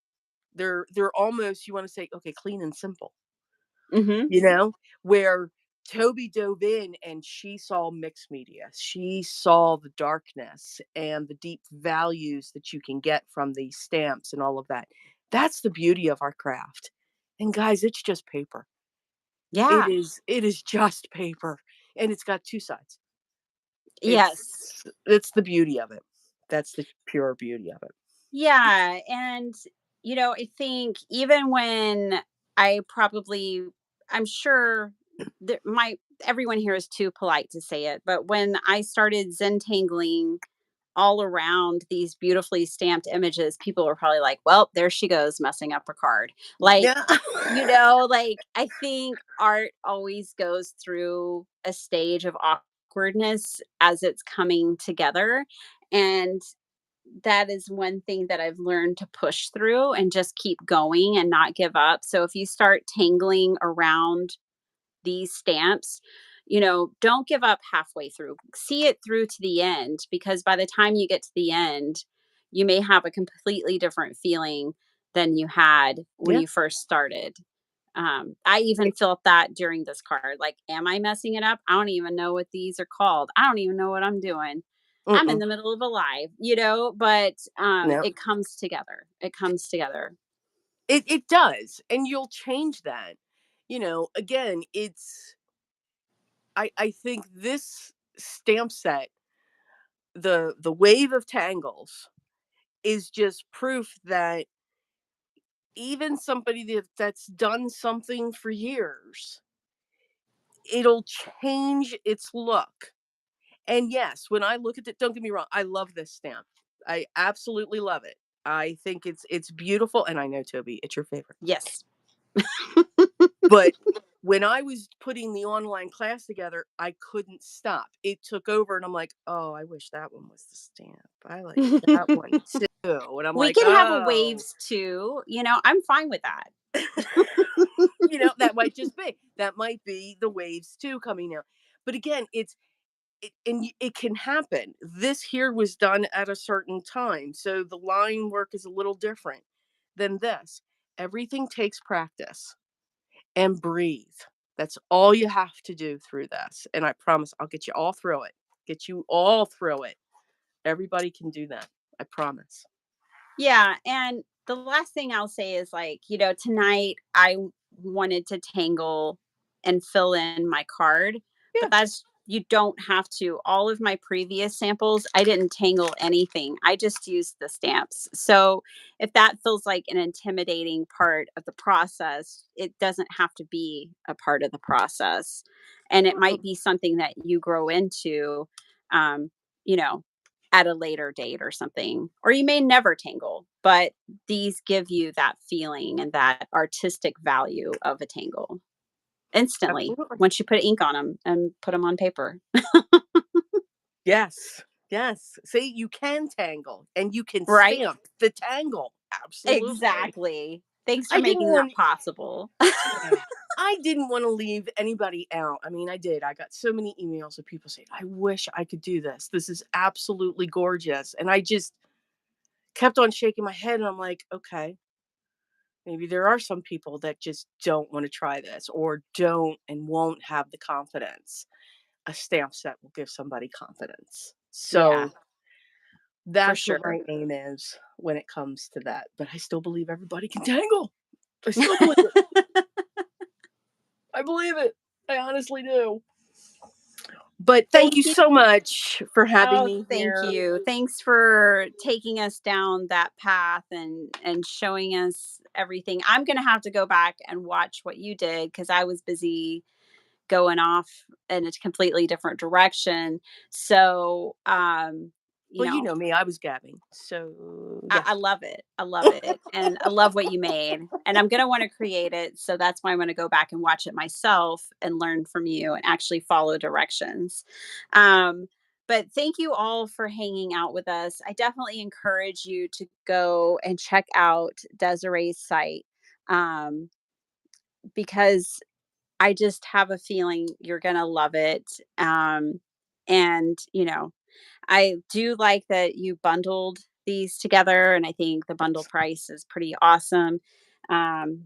They're almost, you wanna say, okay, clean and simple, Mhm. you know? Where Toby dove in and she saw mixed media. She saw the darkness and the deep values that you can get from these stamps and all of that. That's the beauty of our craft. And guys, it's just paper. It Yeah. is it is just paper, and it's got 2 sides. Yes. It's the beauty of it. That's the pure beauty of it. Yeah, and I think even when I probably I'm sure that my everyone here is too polite to say it, but when I started Zentangling all around these beautifully stamped images, people were probably like, "Well, there she goes messing up her card." Like, Yeah. like I think art always goes through a stage of awkwardness as it's coming together. And that is one thing that I've learned to push through and just keep going and not give up. So if you start tangling around these stamps, don't give up halfway through. See it through to the end, because by the time you get to the end, you may have a completely different feeling than you had when Yeah. you first started. I even felt that during this card. Like, am I messing it up? I don't even know what these are called. I don't even know what I'm doing. I'm in Mm-mm. the middle of a live, but No. it comes together. It comes together. It does, and you'll change that. Again, I think this stamp set, the wave of tangles, is just proof that even somebody that's done something for years, it'll change its look. And yes, when I look at it, don't get me wrong, I love this stamp. I absolutely love it. I think it's beautiful, and I know, Toby, it's your favorite. Yes. But when I was putting the online class together, I couldn't stop. It took over, and I'm like, "Oh, I wish that one was the stamp. I like that one too." And I'm We like, can have a "Oh." waves too. I'm fine with that. That might just be. That might be the waves too coming out. But again, it can happen. This here was done at a certain time, so the line work is a little different than this. Everything takes practice and breathe. That's all you have to do through this. And I promise I'll get you all through it. Get you all through it. Everybody can do that. I promise. Yeah, and the last thing I'll say is, like, tonight I wanted to tangle and fill in my card, Yeah. but that's you don't have to. All of my previous samples, I didn't tangle anything. I just used the stamps. So if that feels like an intimidating part of the process, it doesn't have to be a part of the process. And it might Mm-mm. be something that you grow into, um, you know, at a later date or something. Or you may never tangle, but these give you that feeling and that artistic value of a tangle instantly Absolutely. once you put ink on them and put them on paper. Yes. Yes. See, you can tangle and you can Right? stamp the tangle. Absolutely. Exactly. Thanks for I didn't making that want possible. Yeah. I didn't want to leave anybody out. I mean, I did. I got so many emails of people saying, "I wish I could do this. This is absolutely gorgeous." And I just kept on shaking my head, and I'm like, "Okay, maybe there are some people that just don't want to try this or don't and won't have the confidence. A stamp set will give somebody confidence." Yeah, So for that's what sure. my aim is when it comes to that. But I still believe everybody can tangle. I still believe it. I believe it. I honestly do. But thank you Thank you. so much for having Oh, me thank here. you. Thanks for taking us down that path and showing us everything. I'm going to have to go back and watch what you did because I was busy going off in a completely different direction. So, Well, you know me, I was gabbing. So, yeah. I love it. I love it. And I love what you made. And I'm going to want to create it. So that's why I'm going to go back and watch it myself and learn from you and actually follow directions. Um, but thank you all for hanging out with us. I definitely encourage you to go and check out Desiree's site, um, because I just have a feeling you're going to love it. And, I do like that you bundled these together, and I think the bundle price is pretty awesome. Um,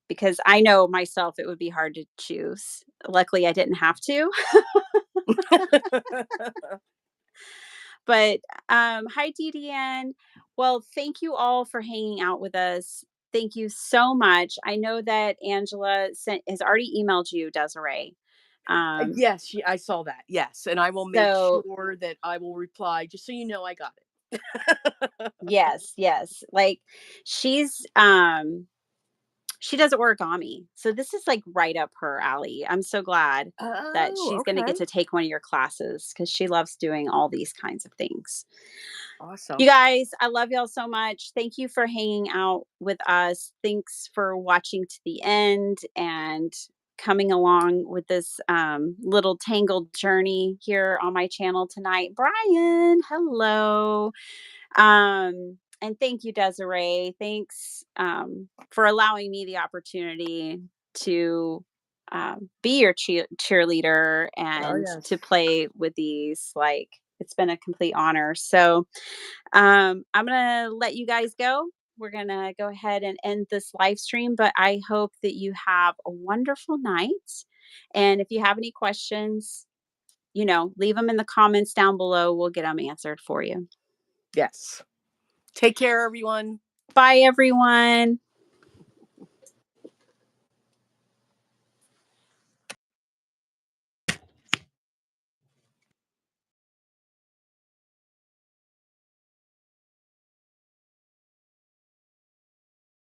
because I know myself it would be hard to choose. Luckily, I didn't have to. But hi, DDN. Well, thank you all for hanging out with us. Thank you so much. I know that Angela has already emailed you, Desiree. Um, Yes, I saw that. Yes, and I will make so sure that I will reply just so you know I got it. yes, yes. Like she's she does origami. So this is like right up her alley. I'm so glad that Oh, she's going to get okay. to take one of your classes because she loves doing all these kinds of things. Awesome. You guys, I love y'all so much. Thank you for hanging out with us. Thanks for watching to the end and coming along with this little tangled journey here on my channel tonight. Brian, hello. And thank you, Desiree. Thanks for allowing me the opportunity to be your cheerleader Oh, and to yes. play with these. Like, it's been a complete honor. So, I'm gonna let you guys go. We're gonna go ahead and end this live stream, but I hope that you have a wonderful night. And if you have any questions, leave them in the comments down below. We'll get them answered for you. Yes. Take care, everyone. Bye, everyone.